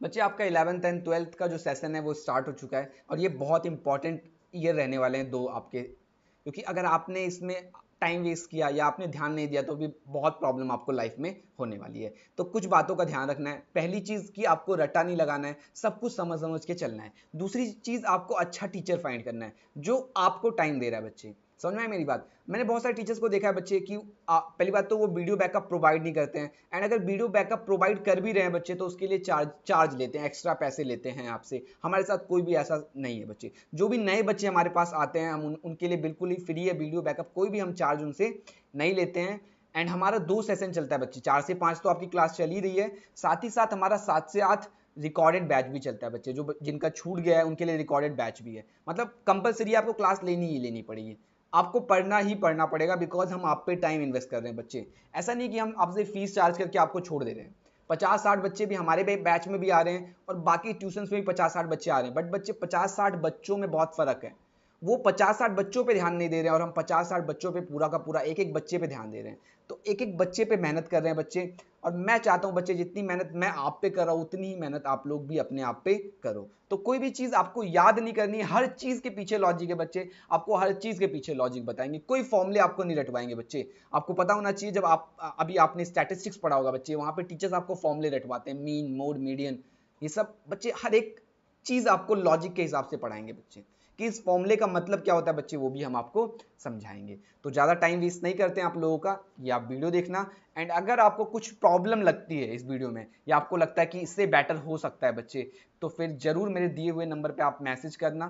बच्चे आपका 11th and 12th का जो सेशन है वो स्टार्ट हो चुका है और ये बहुत इंपॉर्टेंट ईयर रहने वाले हैं दो आपके, क्योंकि अगर आपने इसमें टाइम वेस्ट किया या आपने ध्यान नहीं दिया तो भी बहुत प्रॉब्लम आपको लाइफ में होने वाली है। तो कुछ बातों का ध्यान रखना है। पहली चीज़ कि आपको रट्टा नहीं लगाना है, सब कुछ समझ समझ के चलना है। दूसरी चीज़, आपको अच्छा टीचर फाइंड करना है जो आपको टाइम दे रहा है। बच्चे समझ में आए मेरी बात? मैंने बहुत सारे टीचर्स को देखा है बच्चे कि पहली बात तो वो वीडियो बैकअप प्रोवाइड नहीं करते हैं, एंड अगर वीडियो बैकअप प्रोवाइड कर भी रहे हैं बच्चे तो उसके लिए चार्ज लेते हैं, एक्स्ट्रा पैसे लेते हैं आपसे। हमारे साथ कोई भी ऐसा नहीं है बच्चे। जो भी नए बच्चे हमारे पास आते हैं हम उनके लिए बिल्कुल ही फ्री है वीडियो बैकअप, कोई भी हम चार्ज उनसे नहीं लेते हैं। एंड हमारा 2 सेशन चलता है बच्चे, 4 से 5 तो आपकी क्लास चल ही रही है, साथ ही साथ हमारा 7 से 8 रिकॉर्डेड बैच भी चलता है बच्चे। जो जिनका छूट गया है उनके लिए रिकॉर्डेड बैच भी है। मतलब कंपलसरी आपको क्लास लेनी ही लेनी पड़ेगी, आपको पढ़ना ही पढ़ना पड़ेगा, बिकॉज हम आप पे टाइम इन्वेस्ट कर रहे हैं बच्चे। ऐसा नहीं कि हम आपसे फीस चार्ज करके आपको छोड़ दे रहे हैं। 50-60 बच्चे भी हमारे बैच में भी आ रहे हैं और बाकी ट्यूशन में भी 50-60 बच्चे आ रहे हैं, बट बच्चे 50-60 बच्चों में बहुत फर्क है। वो 50-60 बच्चों पे ध्यान नहीं दे रहे हैं और हम 50-60 बच्चों पे पूरा का पूरा एक एक बच्चे पे ध्यान दे रहे हैं। तो एक एक बच्चे पे मेहनत कर रहे हैं बच्चे। और मैं चाहता हूं बच्चे, जितनी मेहनत मैं आप पे कर रहा हूं उतनी ही मेहनत आप लोग भी अपने आप पे करो। तो कोई भी चीज आपको याद नहीं करनी है, हर चीज के पीछे लॉजिक है बच्चे। आपको हर चीज के पीछे लॉजिक बताएंगे, कोई फॉर्मूले आपको नहीं रटवाएंगे बच्चे। आपको पता होना चाहिए, जब आप अभी आपने स्टैटिस्टिक्स पढ़ा होगा बच्चे, वहां पे टीचर्स आपको फॉर्मूले रटवाते हैं, मीन मोड मीडियन, ये सब बच्चे हर एक चीज आपको लॉजिक के हिसाब से पढ़ाएंगे बच्चे, कि इस फॉर्मूले का मतलब क्या होता है बच्चे, वो भी हम आपको समझाएंगे। तो ज़्यादा टाइम वेस्ट नहीं करते हैं आप लोगों का, ये आप वीडियो देखना। एंड अगर आपको कुछ प्रॉब्लम लगती है इस वीडियो में, या आपको लगता है कि इससे बेटर हो सकता है बच्चे, तो फिर जरूर मेरे दिए हुए नंबर पे आप मैसेज करना।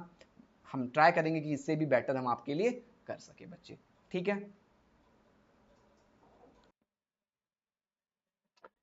हम ट्राई करेंगे कि इससे भी बेटर हम आपके लिए कर सके बच्चे। ठीक है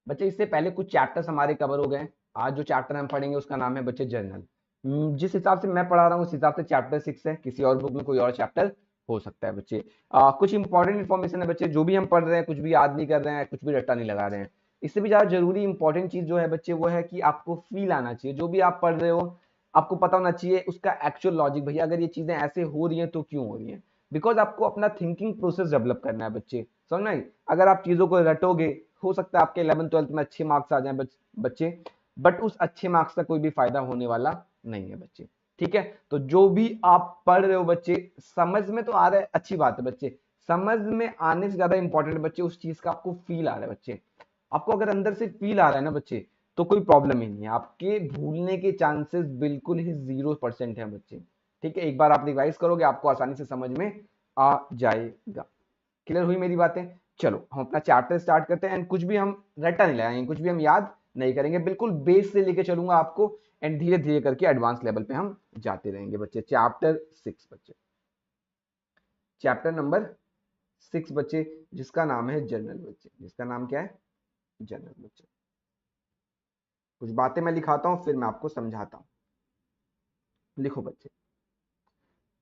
बच्चे, इससे पहले कुछ चैप्टर्स हमारे कवर हो गए। आज जो चैप्टर हम पढ़ेंगे उसका नाम है बच्चे जर्नल। जिस हिसाब से मैं पढ़ा रहा हूँ उस हिसाब से चैप्टर 6 है, किसी और बुक में कोई और चैप्टर हो सकता है बच्चे। कुछ इंपॉर्टेंट इन्फॉर्मेशन है बच्चे, जो भी हम पढ़ रहे हैं कुछ भी याद नहीं कर रहे हैं, कुछ भी रट्टा नहीं लगा रहे हैं। इससे भी ज्यादा जरूरी इंपॉर्टेंट चीज जो है बच्चे वो है कि आपको फील आना चाहिए। जो भी आप पढ़ रहे हो आपको पता होना चाहिए उसका एक्चुअल लॉजिक, भैया अगर ये चीजें ऐसे हो रही हैं तो क्यों हो रही हैं। बिकॉज आपको अपना थिंकिंग प्रोसेस डेवलप करना है बच्चे, समझ में आई? अगर आप चीजों को रटोगे, हो सकता है आपके 11th 12th में अच्छे मार्क्स आ जाएं बच्चे, बट उस अच्छे मार्क्स का कोई भी फायदा होने वाला नहीं है बच्चे। ठीक है, तो जो भी आप पढ़ रहे हो बच्चे, समझ में तो आ रहा है, अच्छी बात है बच्चे। समझ में आने से ज्यादा इंपॉर्टेंट बच्चे उस चीज का आपको फील आ रहा है बच्चे। आपको अगर अंदर से फील आ रहा है ना बच्चे, तो कोई प्रॉब्लम ही नहीं है, आपके भूलने के चांसेस बिल्कुल ही 0% है बच्चे। ठीक है, एक बार आप रिवाइज करोगे आपको आसानी से समझ में आ जाएगा। क्लियर हुई मेरी बातें? चलो हम अपना चैप्टर स्टार्ट करते हैं। एंड कुछ भी हम रट्टा नहीं लगाएंगे, कुछ भी हम याद नहीं करेंगे, बिल्कुल बेस से लेके चलूंगा आपको, एंड धीरे धीरे करके एडवांस लेवल पे हम जाते रहेंगे बच्चे। चैप्टर 6 बच्चे, चैप्टर नंबर 6 बच्चे, जिसका नाम है जनरल बच्चे। जिसका नाम क्या है? जनरल बच्चे। कुछ बातें मैं लिखाता हूं फिर मैं आपको समझाता हूं। लिखो बच्चे।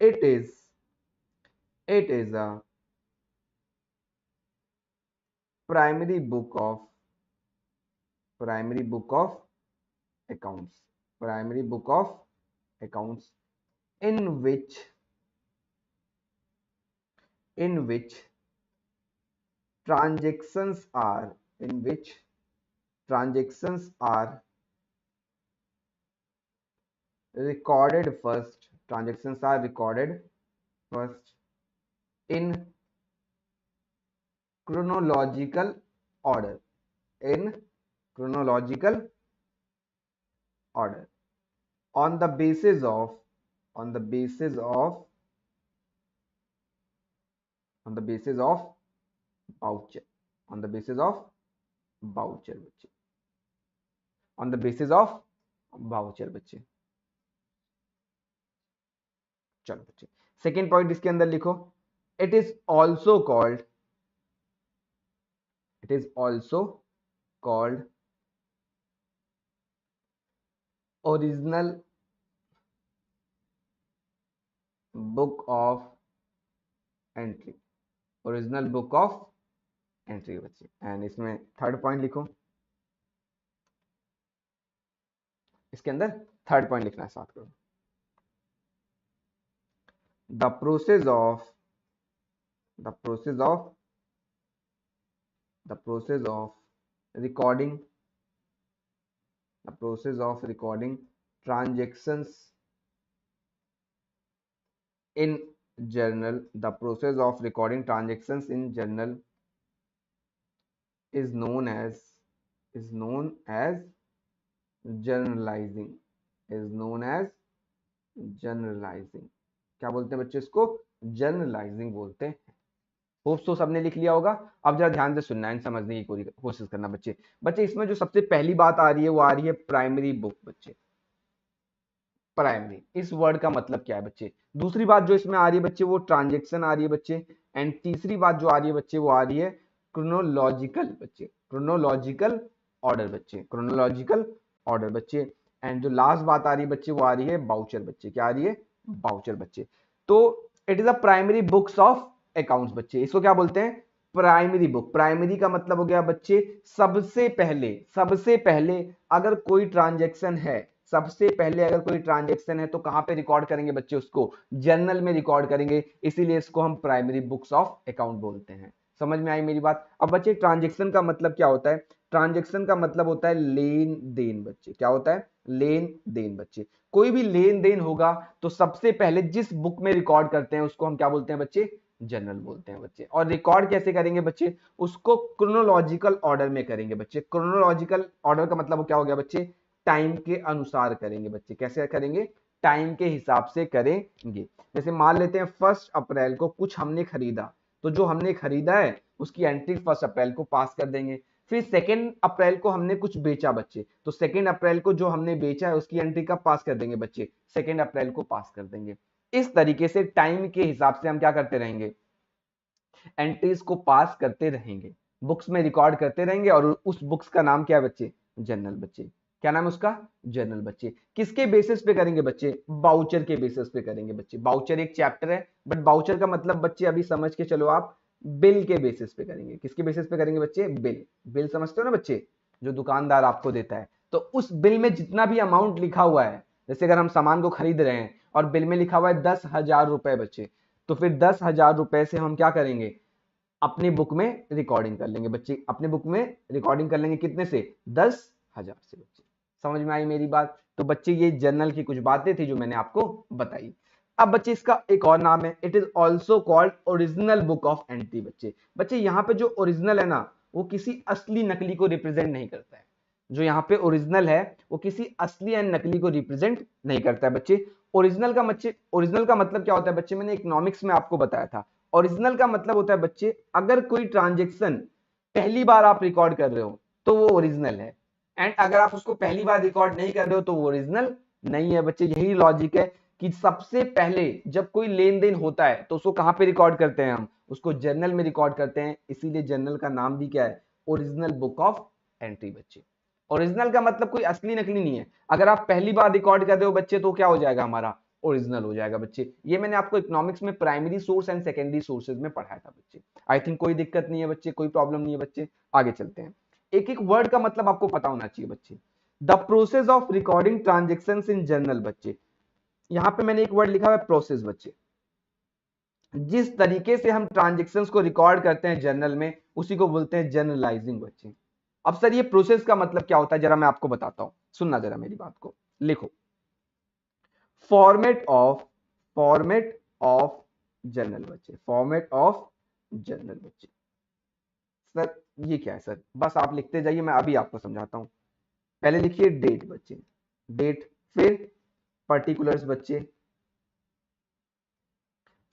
It is it is a primary book of primary book of accounts primary book of accounts in which in which transactions are in which transactions are recorded first in chronological order in chronological order on the basis of on the basis of on the basis of voucher on the basis of voucher बच्चे, on the basis of voucher बच्चे। चलो बच्चे, second point इसके अंदर लिखो। It is also called it is also called original book of entry original book of entry बच्चे। And इसमें third point लिखो, इसके अंदर थर्ड पॉइंट लिखना स्टार्ट करो। The process of the process of the process of recording the process of recording transactions in journal, the process of recording transactions in journal is known as journalizing, is known as journalizing। क्या बोलते हैं बच्चे इसको? Journalising बोलते हैं। Hope so सबने लिख लिया होगा। अब जरा ध्यान से सुनना है, समझने की पूरी कोशिश करना बच्चे। बच्चे इसमें जो सबसे पहली बात आ रही है वो आ रही है प्राइमरी बुक बच्चे। प्राइमरी, इस वर्ड का मतलब क्या है बच्चे? दूसरी बात जो इसमें आ रही है बच्चे वो ट्रांजेक्शन आ रही है बच्चे। एंड तीसरी बात जो आ रही है बच्चे वो आ रही है क्रोनोलॉजिकल बच्चे, क्रोनोलॉजिकल ऑर्डर बच्चे, क्रोनोलॉजिकल ऑर्डर बच्चे। एंड जो लास्ट बात आ रही है बच्चे वो आ रही है बाउचर बच्चे। क्या आ रही है? बाउचर बच्चे। तो it is a primary books of accounts बच्चे। इसको क्या बोलते हैं? Primary book. प्राइमरी का मतलब हो गया बच्चे सबसे पहले अगर कोई ट्रांजेक्शन है, सबसे पहले अगर कोई ट्रांजेक्शन है तो कहां पे रिकॉर्ड करेंगे बच्चे? उसको जर्नल में रिकॉर्ड करेंगे, इसीलिए इसको हम प्राइमरी बुक्स ऑफ अकाउंट बोलते हैं। समझ में आई मेरी बात? अब बच्चे ट्रांजेक्शन का मतलब क्या होता है? ट्रांजेक्शन का मतलब होता है लेन देन बच्चे। क्या होता है? लेन देन बच्चे। कोई भी लेन देन होगा तो सबसे पहले जिस बुक में रिकॉर्ड करते हैं उसको हम क्या बोलते हैं बच्चे? जर्नल बोलते हैं बच्चे। और रिकॉर्ड कैसे करेंगे बच्चे? उसको क्रोनोलॉजिकल ऑर्डर में करेंगे बच्चे। क्रोनोलॉजिकल ऑर्डर का मतलब क्या हो गया बच्चे? टाइम के अनुसार करेंगे बच्चे। कैसे करेंगे? टाइम के हिसाब से करेंगे। जैसे मान लेते हैं 1 अप्रैल को कुछ हमने खरीदा, तो जो हमने खरीदा है उसकी एंट्री 1 अप्रैल को पास कर देंगे। फिर 2 अप्रैल को हमने कुछ बेचा बच्चे, तो 2 अप्रैल को जो हमने बेचा है उसकी एंट्री कब पास कर देंगे बच्चे? 2 अप्रैल को पास कर देंगे। इस तरीके से टाइम के हिसाब से हम क्या करते रहेंगे? एंट्रीज को पास करते रहेंगे, बुक्स में रिकॉर्ड करते रहेंगे। और उस बुक्स का नाम क्या है बच्चे? जर्नल बच्चे। क्या नाम है उसका? जर्नल बच्चे। किसके बेसिस पे करेंगे बच्चे? बाउचर के बेसिस पे करेंगे बच्चे। बाउचर एक चैप्टर है, बट बाउचर का मतलब बच्चे अभी समझ के चलो आप, बिल के बेसिस पे करेंगे। किसके बेसिस पे करेंगे बच्चे? बिल। बिल समझते हो ना बच्चे? जो दुकानदार आपको देता है, तो उस बिल में जितना भी अमाउंट लिखा हुआ है, जैसे अगर हम सामान को खरीद रहे हैं और बिल में लिखा हुआ है 10,000 रुपए बच्चे, तो फिर 10,000 रुपए से हम क्या करेंगे? अपनी बुक में रिकॉर्डिंग कर लेंगे बच्चे। अपने बुक में रिकॉर्डिंग कर लेंगे कितने से? 10,000 से बच्चे। समझ में आई मेरी बात? तो बच्चे ये जर्नल की कुछ बातें थी जो मैंने आपको बताई। अब बच्चे इसका एक और नाम है, it is also called original book of entry बच्चे। बच्चे यहाँ पे जो ओरिजिनल है ना, वो किसी असली नकली को रिप्रेजेंट नहीं करता है। जो यहाँ पे ओरिजिनल है वो किसी असली या नकली को रिप्रेजेंट नहीं करता है बच्चे। ओरिजिनल का मतलब क्या होता है बच्चे? मैंने इकोनॉमिक्स में आपको बताया था। ओरिजिनल का मतलब होता है बच्चे अगर कोई ट्रांजेक्शन पहली बार आप रिकॉर्ड कर रहे हो तो वो ओरिजिनल है। एंड अगर आप उसको पहली बार रिकॉर्ड नहीं कर रहे हो तो वो ओरिजिनल नहीं है बच्चे। यही लॉजिक है कि सबसे पहले जब कोई लेन देन होता है तो उसको कहां पे रिकॉर्ड करते हैं? हम उसको जर्नल में रिकॉर्ड करते हैं। इसीलिए जर्नल का नाम भी क्या है? ओरिजिनल बुक ऑफ एंट्री बच्चे। ओरिजिनल का मतलब कोई असली नकली नहीं है। अगर आप पहली बार रिकॉर्ड कर रहे हो बच्चे तो क्या हो जाएगा? हमारा ओरिजिनल हो जाएगा बच्चे। ये मैंने आपको इकोनॉमिक्स में primary source and secondary sources में पढ़ाया था बच्चे। आई थिंक कोई दिक्कत नहीं है बच्चे, कोई प्रॉब्लम नहीं है बच्चे। आगे चलते हैं। एक एक वर्ड का मतलब आपको पता होना चाहिए बच्चे। The process of recording transactions in journal बच्चे। यहां पे मैंने एक वर्ड लिखा हुआ है प्रोसेस बच्चे। जिस तरीके से हम ट्रांजेक्शंस को रिकॉर्ड करते हैं जर्नल में उसी को बोलते हैं जर्नलाइजिंग बच्चे। अब सर ये प्रोसेस का मतलब क्या होता है जरा मैं आपको बताता हूं, सुनना जरा मेरी बात को। लिखो फॉर्मेट ऑफ जर्नल बच्चे। फॉर्मेट ऑफ जर्नल बच्चे। सर ये क्या है सर? बस आप लिखते जाइए, मैं अभी आपको समझाता हूं। पहले लिखिए डेट बच्चे, डेट। फिर पर्टिकुलर्स बच्चे,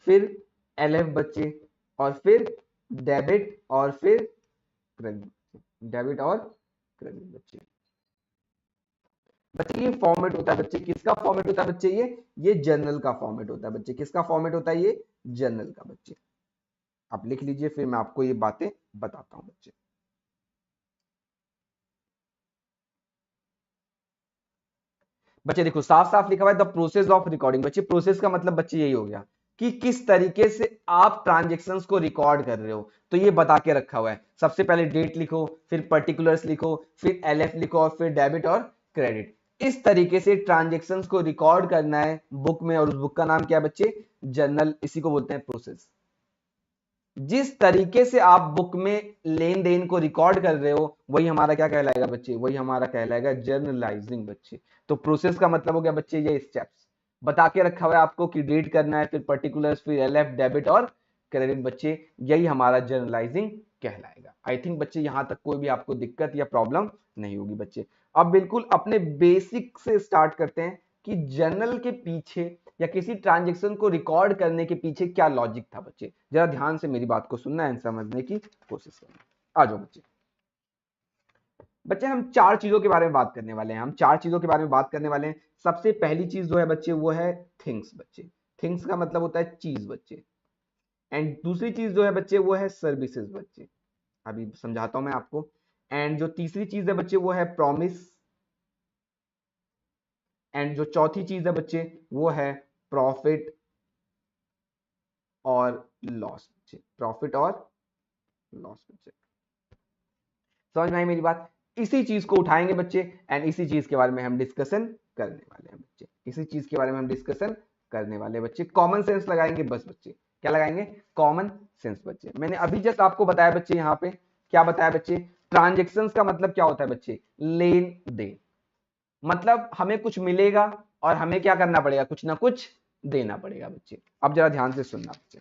फिर एलएफ बच्चे, और फिर डेबिट, और फिर क्रेडिट। डेबिट और क्रेडिट बच्चे। बच्चे ये फॉर्मेट होता है बच्चे। किसका फॉर्मेट होता है बच्चे? ये जर्नल का फॉर्मेट होता है बच्चे। किसका फॉर्मेट होता है? ये जर्नल का बच्चे। आप लिख लीजिए, फिर मैं आपको ये बातें बताता हूं बच्चे। बच्चे देखो साफ साफ लिखा हुआ है द प्रोसेस ऑफ रिकॉर्डिंग बच्चे। प्रोसेस का मतलब बच्चे यही हो गया कि किस तरीके से आप ट्रांजेक्शन्स को रिकॉर्ड कर रहे हो, तो ये बता के रखा हुआ है। सबसे पहले डेट लिखो, फिर पर्टिकुलर्स लिखो, फिर एलएफ लिखो, और फिर डेबिट और क्रेडिट। इस तरीके से ट्रांजेक्शन्स को रिकॉर्ड करना है बुक में, और उस बुक का नाम क्या है बच्चे? जर्नल। इसी को बोलते हैं प्रोसेस। जिस तरीके से आप बुक में लेन देन को रिकॉर्ड कर रहे हो वही हमारा क्या कहलाएगा बच्चे, वही हमारा कहलाएगा जर्नलाइजिंग बच्चे। तो प्रोसेस का मतलब हो गया बच्चे ये स्टेप्स बता के रखा हुआ है आपको कि डेट करना है, फिर पर्टिकुलर्स, फिर एलएफ, डेबिट और क्रेडिट बच्चे, यही हमारा जर्नलाइजिंग कहलाएगा। आई थिंक बच्चे यहां तक कोई भी आपको दिक्कत या प्रॉब्लम नहीं होगी बच्चे। अब बिल्कुल अपने बेसिक से स्टार्ट करते हैं कि जर्नल के पीछे या किसी ट्रांजेक्शन को रिकॉर्ड करने के पीछे क्या लॉजिक था बच्चे। जरा ध्यान से मेरी बात को सुनना है, समझने की कोशिश करना। आ जाओ बच्चे। बच्चे हम चार चीजों के बारे में बात करने वाले हैं, हम चार चीजों के बारे में बात करने वाले हैं। सबसे पहली चीज जो है बच्चे वो है थिंग्स बच्चे। थिंग्स का मतलब होता है चीज बच्चे। एंड दूसरी चीज जो है बच्चे वो है सर्विसेज बच्चे, अभी समझाता हूं मैं आपको। एंड जो तीसरी चीज है बच्चे वो है प्रॉमिस। एंड जो चौथी चीज है बच्चे वो है प्रॉफिट और लॉस बच्चे, प्रॉफिट और लॉस बच्चे। समझ में आई मेरी बात? इसी चीज को उठाएंगे बच्चे एंड इसी चीज के बारे में हम डिस्कशन करने वाले हैं बच्चे, इसी चीज के बारे में हम डिस्कशन करने वाले बच्चे। कॉमन सेंस लगाएंगे बस बच्चे, क्या लगाएंगे? कॉमन सेंस बच्चे। मैंने अभी जस्ट आपको बताया बच्चे, यहाँ पे क्या बताया बच्चे? ट्रांजेक्शन्स का मतलब क्या होता है बच्चे? लेन देन। मतलब हमें कुछ मिलेगा और हमें क्या करना पड़ेगा? कुछ ना कुछ देना पड़ेगा बच्चे। अब जरा ध्यान से सुनना बच्चे,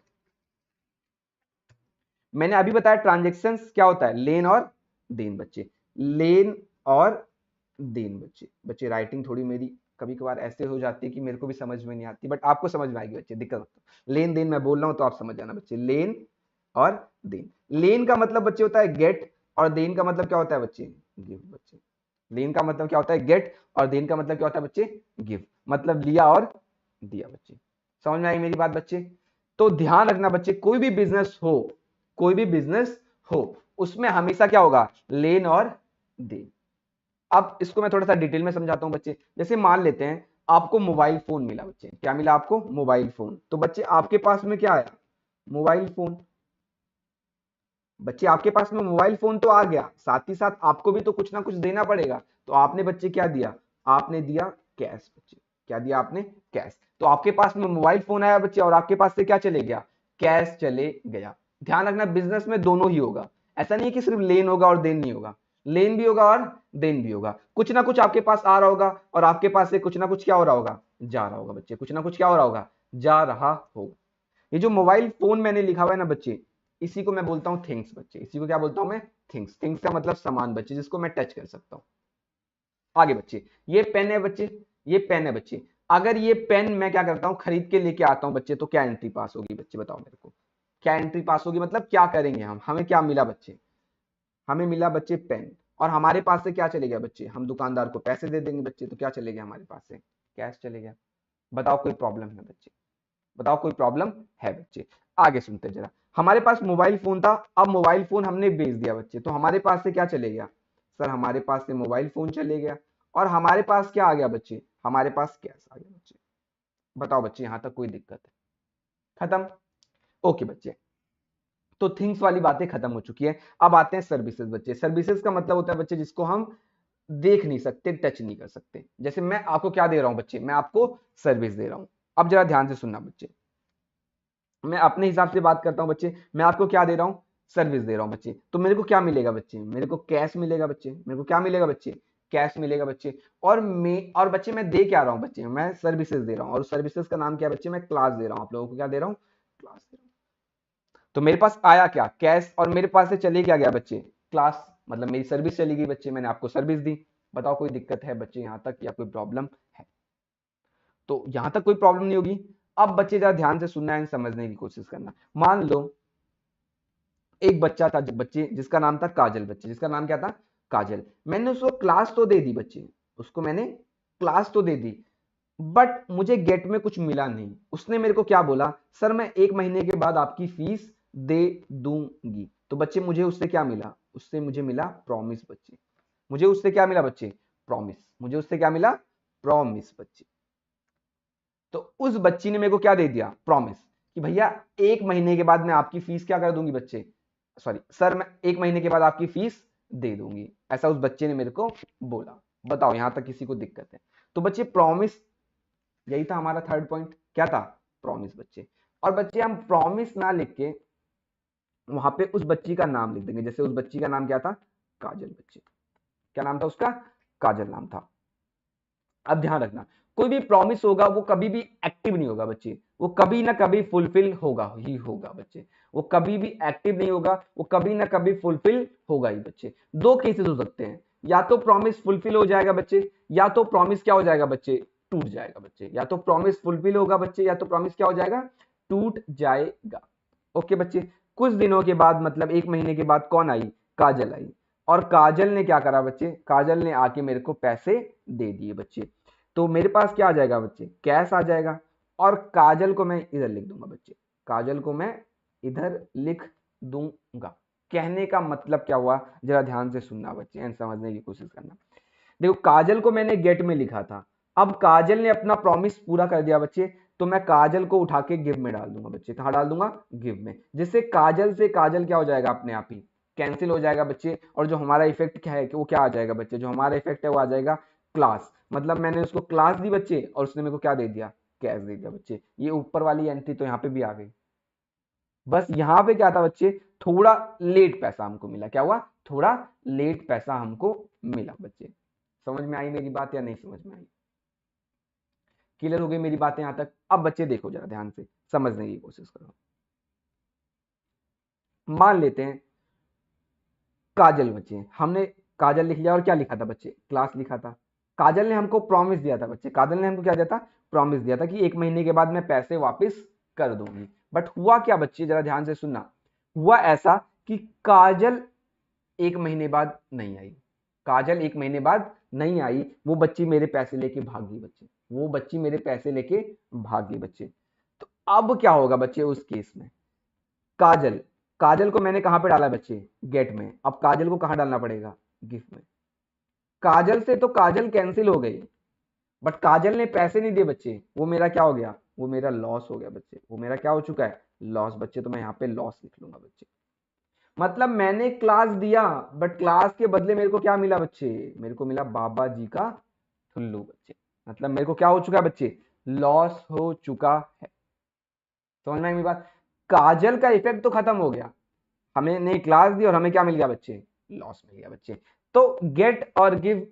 मैंने अभी बताया ट्रांजेक्शन्स क्या होता है? लेन और देन बच्चे, लेन और देन बच्चे। बच्चे राइटिंग थोड़ी मेरी कभी कभार ऐसे हो जाती है कि मेरे को भी समझ में नहीं आती, बट आपको समझ में आएगी बच्चे, दिक्कत मत। लेन देन मैं बोल रहा हूं तो आप समझ जाना बच्चे, लेन और देन। लेन का मतलब बच्चे होता है गेट, और देन का मतलब क्या होता है बच्चे? गिव बच्चे। लेन का मतलब क्या होता है? गेट, और देन का मतलब क्या होता है बच्चे? गिव, मतलब लिया और दिया बच्चे। समझ में आई मेरी बात बच्चे? तो ध्यान रखना बच्चे, कोई भी बिजनेस हो, कोई भी बिजनेस हो, उसमें हमेशा क्या होगा? लेन और देन। अब इसको मैं थोड़ा सा डिटेल में समझाता हूं बच्चे। जैसे मान लेते हैं आपको मोबाइल फोन मिला बच्चे, क्या मिला आपको? Mobile phone. तो बच्चे आपके पास में क्या आया? Mobile phone. बच्चे आपके पास में मोबाइल फोन तो आ गया, साथ ही साथ आपको भी तो कुछ ना कुछ देना पड़ेगा। तो आपने बच्चे क्या दिया? आपने दिया कैश बच्चे। क्या दिया आपने? कैश। तो आपके पास में मोबाइल फोन आया बच्चे और आपके पास से क्या चले गया? कैश चले गया। ध्यान रखना बिजनेस में दोनों ही होगा, ऐसा नहीं कि सिर्फ लेन होगा और देन नहीं होगा। लेन भी होगा और देन भी होगा। कुछ ना कुछ आपके पास आ रहा होगा और आपके पास से कुछ ना कुछ क्या हो रहा होगा? जा रहा होगा बच्चे, कुछ ना कुछ क्या हो रहा होगा? जा रहा होगा। ये जो मोबाइल फोन मैंने लिखा हुआ है ना बच्चे, इसी को मैं बोलता हूं थिंग्स बच्चे। इसी को क्या बोलता हूं मैं? थिंग्स। थिंग्स का मतलब सामान बच्चे, जिसको मैं टच कर सकता हूं। आगे बच्चे, ये पेन है बच्चे, ये पेन है बच्चे। अगर ये पेन मैं क्या करता हूं? खरीद के लेके आता हूं बच्चे, तो क्या एंट्री पास होगी बच्चे? बताओ मेरे को, क्या एंट्री पास होगी? मतलब क्या करेंगे हम? हमें क्या मिला बच्चे? हमें मिला बच्चे पेन, और हमारे पास से क्या चले गया बच्चे? हम दुकानदार को पैसे दे देंगे बच्चे, तो क्या चले गया हमारे पास से? कैश चले गया। बताओ कोई प्रॉब्लम है बच्चे? बताओ कोई प्रॉब्लम है बच्चे? आगे सुनते जरा। हमारे पास मोबाइल फोन था, अब मोबाइल फोन हमने बेच दिया बच्चे, तो हमारे पास से क्या चले गया? सर हमारे पास से मोबाइल फोन चले गया, और हमारे पास क्या आ गया बच्चे? हमारे पास कैश आ गया बच्चे। बताओ बच्चे यहां तक कोई दिक्कत है? खत्म? ओके बच्चे, तो थिंग्स वाली बातें खत्म हो चुकी है। अब आते हैं सर्विसेज बच्चे। सर्विसेज का मतलब होता है बच्चे जिसको हम देख नहीं सकते, टच नहीं कर सकते। जैसे मैं आपको क्या दे रहा हूं बच्चे? मैं आपको सर्विस दे रहा हूं। अब जरा ध्यान से सुनना बच्चे, मैं अपने हिसाब से बात करता हूं बच्चे। मैं आपको क्या दे रहा हूं? सर्विस दे रहा हूं बच्चे। तो मेरे को क्या मिलेगा बच्चे? मेरे को कैश मिलेगा बच्चे। मेरे को क्या मिलेगा बच्चे? कैश मिलेगा बच्चे। और बच्चे मैं दे क्या रहा हूं बच्चे? मैं सर्विसेज दे रहा हूं, और सर्विसेज का नाम क्या है बच्चे? मैं क्लास दे रहा हूं। आप लोगों को क्या दे रहा हूं? क्लास दे रहा हूं। तो मेरे पास आया क्या? कैश, और मेरे पास से चले क्या गया बच्चे? क्लास। मतलब मेरी सर्विस चली गई बच्चे, मैंने आपको सर्विस दी। बताओ कोई दिक्कत है बच्चे यहां तक, या कोई प्रॉब्लम है? तो यहां तक कोई प्रॉब्लम नहीं होगी। अब बच्चे जरा ध्यान से सुनना है, समझने की कोशिश करना। मान लो एक बच्चा था, बच्चे जिसका नाम था काजल बच्चे, जिसका नाम क्या था? काजल। मैंने उसको क्लास तो दे दी बच्चे, उसको मैंने क्लास तो दे दी, बट मुझे गेट में कुछ मिला नहीं। उसने मेरे को क्या बोला? सर मैं 1 महीने के बाद आपकी फीस दे दूंगी। तो बच्चे मुझे उससे क्या मिला? उससे मुझे मिला प्रॉमिस बच्चे। मुझे उससे क्या मिला बच्चे? प्रॉमिस। मुझे उससे क्या मिला? प्रॉमिस बच्चे। तो उस बच्ची ने मेरे को क्या दे दिया? प्रॉमिस, कि भैया 1 महीने के बाद मैं आपकी फीस क्या कर दूंगी बच्चे? सॉरी सर, मैं 1 महीने के बाद आपकी फीस दे दूंगी, ऐसा उस बच्चे ने मेरे को बोला। बताओ यहां तक किसी को दिक्कत है? तो बच्चे प्रॉमिस, यही था हमारा थर्ड पॉइंट। क्या था? प्रॉमिस बच्चे। और बच्चे हम प्रॉमिस ना लिख के वहां पे उस बच्ची का नाम लिख देंगे। जैसे उस बच्ची का नाम क्या था, काजल बच्चे, क्या नाम था उसका, काजल नाम था। अब ध्यान रखना, कोई भी प्रॉमिस होगा वो कभी भी एक्टिव नहीं होगा बच्चे, वो कभी ना कभी फुलफिल होगा ही होगा बच्चे, वो कभी भी एक्टिव नहीं होगा, वो कभी ना कभी फुलफिल होगा ही बच्चे। दो केसेस हो सकते हैं, या तो प्रॉमिस फुलफिल हो जाएगा बच्चे, या तो प्रॉमिस क्या हो जाएगा बच्चे, टूट जाएगा बच्चे। या तो प्रॉमिस फुलफिल होगा बच्चे, या तो प्रॉमिस क्या हो जाएगा, टूट जाएगा। ओके बच्चे। कुछ दिनों के बाद, मतलब 1 महीने के बाद कौन आई, काजल आई। और काजल ने क्या करा बच्चे, काजल ने आके मेरे को पैसे दे दिए बच्चे। तो मेरे पास क्या आ जाएगा बच्चे, कैश आ जाएगा। और काजल को मैं इधर लिख दूंगा बच्चे, काजल को मैं इधर लिख दूंगा। कहने का मतलब क्या हुआ, जरा ध्यान से सुनना बच्चे एंड समझने की कोशिश करना। देखो, काजल को मैंने गेट में लिखा था, अब काजल ने अपना प्रॉमिस पूरा कर दिया बच्चे, तो मैं काजल को उठा के गिव में डाल दूंगा बच्चे। कहाँ डाल दूंगा, गिव में। जिससे काजल से काजल क्या हो जाएगा, अपने आप ही कैंसिल हो जाएगा बच्चे। और जो हमारा इफेक्ट क्या है कि वो क्या आ जाएगा बच्चे, जो हमारा इफेक्ट है वो आ जाएगा क्लास। मतलब मैंने उसको क्लास दी बच्चे, और उसने मेरे को क्या दे दिया, कैश दे दिया बच्चे। ये ऊपर वाली एंट्री तो यहाँ पे भी आ गई। बस यहाँ पे क्या था बच्चे, थोड़ा लेट पैसा हमको मिला। क्या हुआ, थोड़ा लेट पैसा हमको मिला बच्चे। समझ में आई मेरी बात या नहीं समझ में आई, क्लियर हो गई मेरी बातें यहां तक। अब बच्चे देखो जरा ध्यान से समझने की कोशिश करो। मान लेते हैं काजल बच्चे, हमने काजल लिख लिया और क्या लिखा था बच्चे, क्लास लिखा था। काजल ने हमको प्रॉमिस दिया था बच्चे, काजल ने हमको क्या दिया था, प्रॉमिस दिया था कि 1 महीने के बाद मैं पैसे वापस कर दूंगी। बट हुआ क्या बच्चे, जरा ध्यान से सुनना। हुआ ऐसा कि काजल 1 महीने बाद नहीं आई। काजल 1 महीने बाद नहीं आई, वो बच्ची मेरे पैसे लेके भागी बच्चे, वो बच्ची मेरे पैसे लेके भागी बच्चे। तो अब क्या होगा बच्चे उस केस में, काजल, काजल को मैंने कहां पे डाला बच्चे, गेट में। अब काजल को कहां डालना पड़ेगा, गिफ्ट में। काजल से तो काजल कैंसिल हो गई, बट काजल ने पैसे नहीं दिए बच्चे, वो मेरा क्या हो गया, वो मेरा लॉस हो गया बच्चे। वो मेरा क्या हो चुका है, लॉस बच्चे। तो मैं यहाँ पे लॉस लिख लूंगा बच्चे। मतलब मैंने क्लास दिया, बट क्लास के बदले मेरे को क्या मिला बच्चे, मेरे को मिला बाबा जी का ठुल्लू बच्चे। मतलब मेरे को क्या हो चुका है बच्चे, लॉस हो चुका है। समझ में आई मेरी बात। काजल का इफेक्ट तो खत्म हो गया, हमें नहीं क्लास दी और हमें क्या मिल गया बच्चे, लॉस मिल गया बच्चे। तो गेट और गिव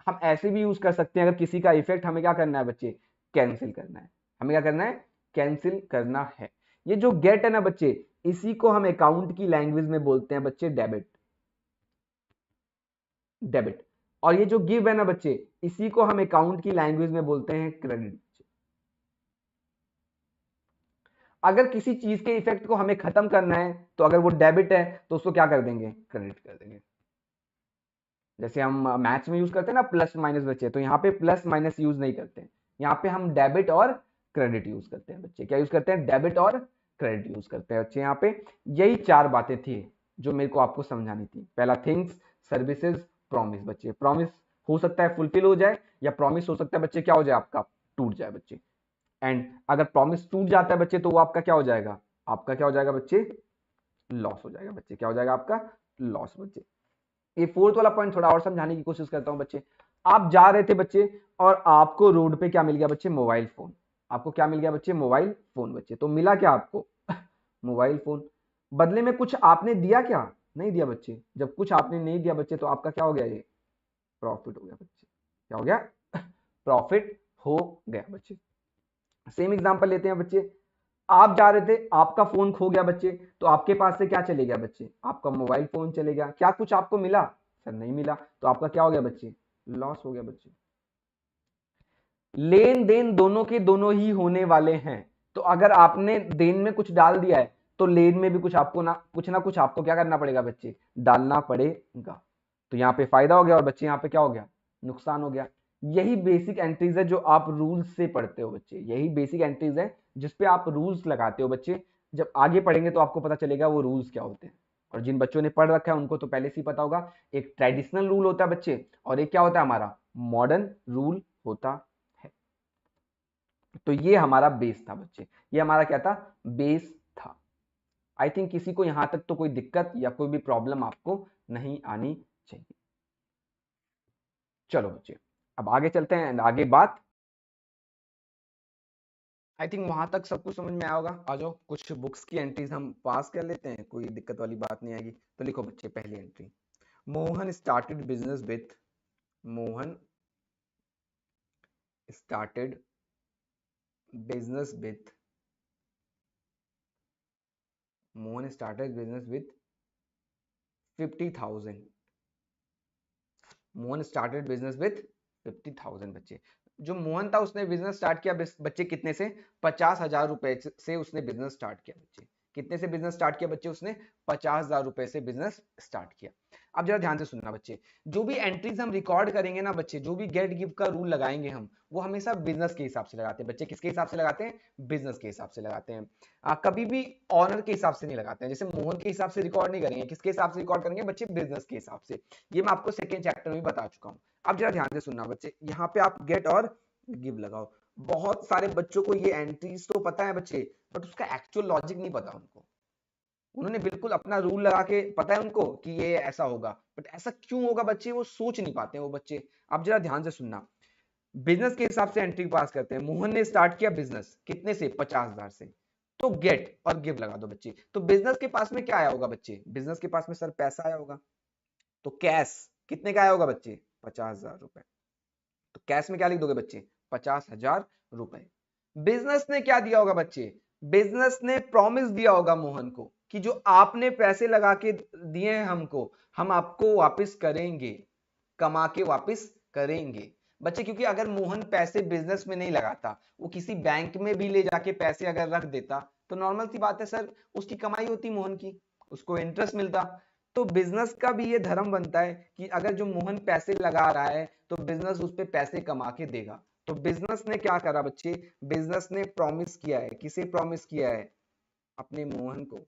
हम ऐसे भी यूज कर सकते हैं, अगर किसी का इफेक्ट हमें क्या करना है बच्चे, कैंसिल करना है। हमें क्या करना है, कैंसिल करना है। ये जो गेट है ना बच्चे, इसी को हम अकाउंट की लैंग्वेज में बोलते हैं बच्चे डेबिट, डेबिट। और ये जो गिव है ना बच्चे, इसी को हम अकाउंट की लैंग्वेज में बोलते हैं क्रेडिट। अगर किसी चीज के इफेक्ट को हमें खत्म करना है, तो अगर वो डेबिट है तो उसको क्या कर देंगे, क्रेडिट कर देंगे। जैसे हम मैथ्स में यूज करते हैं ना प्लस माइनस बच्चे, तो यहाँ पे प्लस माइनस यूज नहीं करते हैं, यहाँ पे हम डेबिट और क्रेडिट यूज करते हैं बच्चे। क्या यूज करते हैं, डेबिट और क्रेडिट यूज करते हैं बच्चे। यहाँ पे यही 4 बातें थी जो मेरे को आपको समझानी थी। पहला थिंग्स, सर्विसेज, प्रॉमिस बच्चे। प्रॉमिस हो सकता है फुलफिल हो जाए, या प्रॉमिस हो सकता है बच्चे क्या हो जाए, आपका टूट जाए बच्चे। एंड अगर प्रॉमिस टूट जाता है बच्चे, तो वो आपका क्या हो जाएगा, आपका क्या हो जाएगा बच्चे, लॉस हो जाएगा बच्चे। क्या हो जाएगा आपका, लॉस बच्चे। ये फोर्थ वाला पॉइंट थोड़ा और समझाने की कोशिश करता हूं बच्चे। आप जा रहे थे बच्चे, और आपको रोड पे क्या मिल गया बच्चे, मोबाइल फोन। आपको क्या मिल गया बच्चे, मोबाइल फोन बच्चे। तो मिला क्या आपको, मोबाइल फोन। बदले में कुछ आपने दिया क्या, नहीं दिया बच्चे। जब कुछ आपने नहीं दिया बच्चे, तो आपका क्या हो गया, ये प्रॉफिट हो गया बच्चे। क्या हो गया, प्रॉफिट हो गया बच्चे। सेम एग्जांपल लेते हैं बच्चे। आप जा रहे थे, आपका फोन खो गया बच्चे, तो आपके पास से क्या चले गया बच्चे, आपका मोबाइल फोन चले गया। क्या कुछ आपको मिला, सर नहीं मिला। तो आपका क्या हो गया बच्चे, लॉस हो गया बच्चे। लेन देन दोनों के दोनों ही होने वाले हैं। तो अगर आपने देन में कुछ डाल दिया है, तो लेन में भी कुछ ना कुछ आपको क्या करना पड़ेगा बच्चे, डालना पड़ेगा। तो यहाँ पे फायदा हो गया, और बच्चे यहाँ पे क्या हो गया, नुकसान हो गया। यही बेसिक एंट्रीज है जो आप रूल्स से पढ़ते हो बच्चे, यही बेसिक एंट्रीज है जिसपे आप रूल्स लगाते हो बच्चे। जब आगे पढ़ेंगे तो आपको पता चलेगा वो रूल्स क्या होते हैं। और जिन बच्चों ने पढ़ रखा है उनको तो पहले से ही पता होगा, एक ट्रेडिशनल रूल होता है बच्चे, और एक क्या होता है हमारा, मॉडर्न रूल होता है। तो ये हमारा बेस था बच्चे, ये हमारा क्या था, बेस था। आई थिंक किसी को यहां तक तो कोई दिक्कत या कोई भी प्रॉब्लम आपको नहीं आनी चाहिए। चलो बच्चे, अब आगे चलते हैं, आगे बात। आई थिंक वहां तक सब कुछ समझ में आया होगा। आ जाओ, कुछ बुक्स की एंट्रीज हम पास कर लेते हैं, कोई दिक्कत वाली बात नहीं आएगी। तो लिखो बच्चे, पहली entry, Mohan started business with, Mohan started business with, Mohan started business with 50,000, Mohan started business with 50,000। बच्चे, जो मोहन था उसने बिजनेस स्टार्ट किया बच्चे कितने से, 50,000 रुपए से उसने बिजनेस स्टार्ट किया। बच्चे कितने से बिजनेस स्टार्ट किया बच्चे, उसने 50,000 रुपए से बिजनेस स्टार्ट किया। अब जरा ध्यान से सुनना बच्चे, जो भी एंट्रीज हम रिकॉर्ड करेंगे ना बच्चे, जो भी गेट गिव का रूल लगाएंगे हम, वो हमेशा बिजनेस के हिसाब से लगाते हैं। बच्चे किसके हिसाब से लगाते हैं, बिजनेस के हिसाब से लगाते हैं। कभी भी ऑनर के हिसाब से नहीं लगाते हैं। जैसे मोहन के हिसाब से रिकॉर्ड नहीं करेंगे, किसके हिसाब से रिकॉर्ड करेंगे बच्चे, बिजनेस के हिसाब से। ये मैं आपको सेकेंड चैप्टर में बता चुका हूं। अब जरा ध्यान से सुनना बच्चे, यहाँ पे आप गेट और गिव लगाओ। बहुत सारे बच्चों को ये एंट्रीज तो पता है बच्चे, बट उसका एक्चुअल लॉजिक नहीं पता उनको। उन्होंने बिल्कुल अपना रूल लगा के, पता है उनको कि ये ऐसा होगा, बट ऐसा क्यों होगा बच्चे, वो सोच नहीं पाते हैं वो बच्चे। अब जरा ध्यान से सुनना, बिजनेस के हिसाब से एंट्री पास करते हैं। मोहन ने स्टार्ट किया बिजनेस कितने से, 50,000 से, तो गेट और गिव लगा दो बच्चे। तो बिजनेस के पास में क्या आया होगा बच्चे, बिजनेस के पास में सर पैसा आया होगा, तो कैश कितने का आया होगा बच्चे, 50,000 रुपए। तो कैश में क्या लिख दोगे बच्चे, 50,000 रुपए। बिजनेस ने क्या दिया होगा बच्चे, बिजनेस ने प्रॉमिस दिया होगा मोहन को कि जो आपने पैसे लगा के दिए हैं हमको, हम आपको वापस करेंगे, कमा के वापस करेंगे। बच्चे क्योंकि अगर मोहन पैसे बिजनेस में नहीं लगाता, वो किसी बैंक में भी ले जाके पैसे अगर रख देता, तो नॉर्मल सी बात है सर, उसकी कमाई होती मोहन की, उसको इंटरेस्ट मिलता। तो बिजनेस का भी ये धर्म बनता है कि अगर जो मोहन पैसे लगा रहा है, तो बिजनेस उस पे पैसे कमा के देगा। तो बिजनेस ने क्या करा बच्चे, बिजनेस ने प्रॉमिस किया है, किसे प्रॉमिस किया है, अपने मोहन को,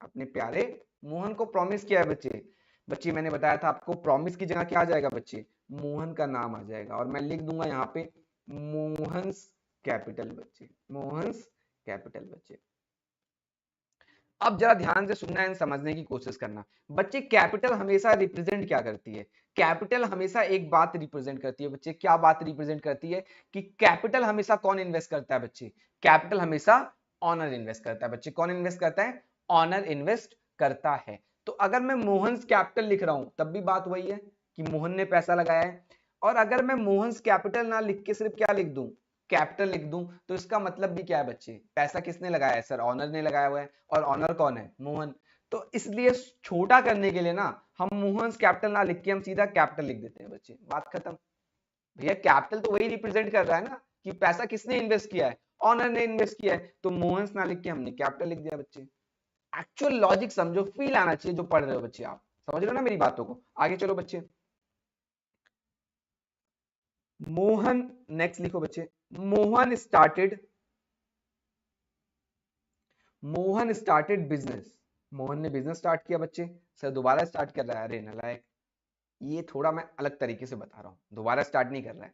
अपने प्यारे मोहन को प्रॉमिस किया है बच्चे। बच्चे मैंने बताया था आपको, प्रॉमिस की जगह क्या आ जाएगा बच्चे, मोहन का नाम आ जाएगा, और मैं लिख दूंगा यहाँ पे मोहन्स कैपिटल। बच्चे मोहन्स कैपिटल। बच्चे अब जरा ध्यान से सुनना एंड समझने की कोशिश करना। बच्चे कैपिटल हमेशा रिप्रेजेंट क्या करती है, कैपिटल हमेशा एक बात रिप्रेजेंट करती है बच्चे। क्या बात रिप्रेजेंट करती है, कि कैपिटल हमेशा कौन इन्वेस्ट करता है बच्चे, कैपिटल हमेशा ऑनर इन्वेस्ट करता है। बच्चे कौन इन्वेस्ट करता है, ऑनर इन्वेस्ट करता है। तो अगर मैं मोहन्स कैपिटल लिख रहा हूं, तब भी बात वही है कि मोहन ने पैसा लगाया है। और अगर मैं मोहन्स कैपिटल ना लिख के सिर्फ क्या लिख दूं, कैपिटल लिख दूं, तो इसका मतलब भी क्या है बच्चे, पैसा किसने लगाया है सर, ऑनर ने लगाया हुआ है, और ऑनर कौन है, मोहन। तो इसलिए छोटा करने के लिए ना, हम मोहन्स कैपिटल ना लिख के हम सीधा कैपिटल लिख देते हैं बच्चे, बात खत्म। भैया कैपिटल तो वही रिप्रेजेंट कर रहा है ना, कि पैसा किसने इन्वेस्ट किया है, ऑनर ने इन्वेस्ट किया है, तो मोहन्स ना लिख के हमने कैपिटल लिख दिया बच्चे। एक्चुअल लॉजिक समझो, फील आना चाहिए जो पढ़ रहे हो बच्चे, आप समझ रहे हो ना मेरी बातों को। आगे चलो बच्चे, मोहन, नेक्स्ट लिखो बच्चे, Mohan started, Mohan started business, Mohan ने बिजनेस स्टार्ट किया बच्चे। सर दोबारा स्टार्ट कर रहा है, अरे नालायक, ये थोड़ा मैं अलग तरीके से बता रहा हूँ, दोबारा स्टार्ट नहीं कर रहा है।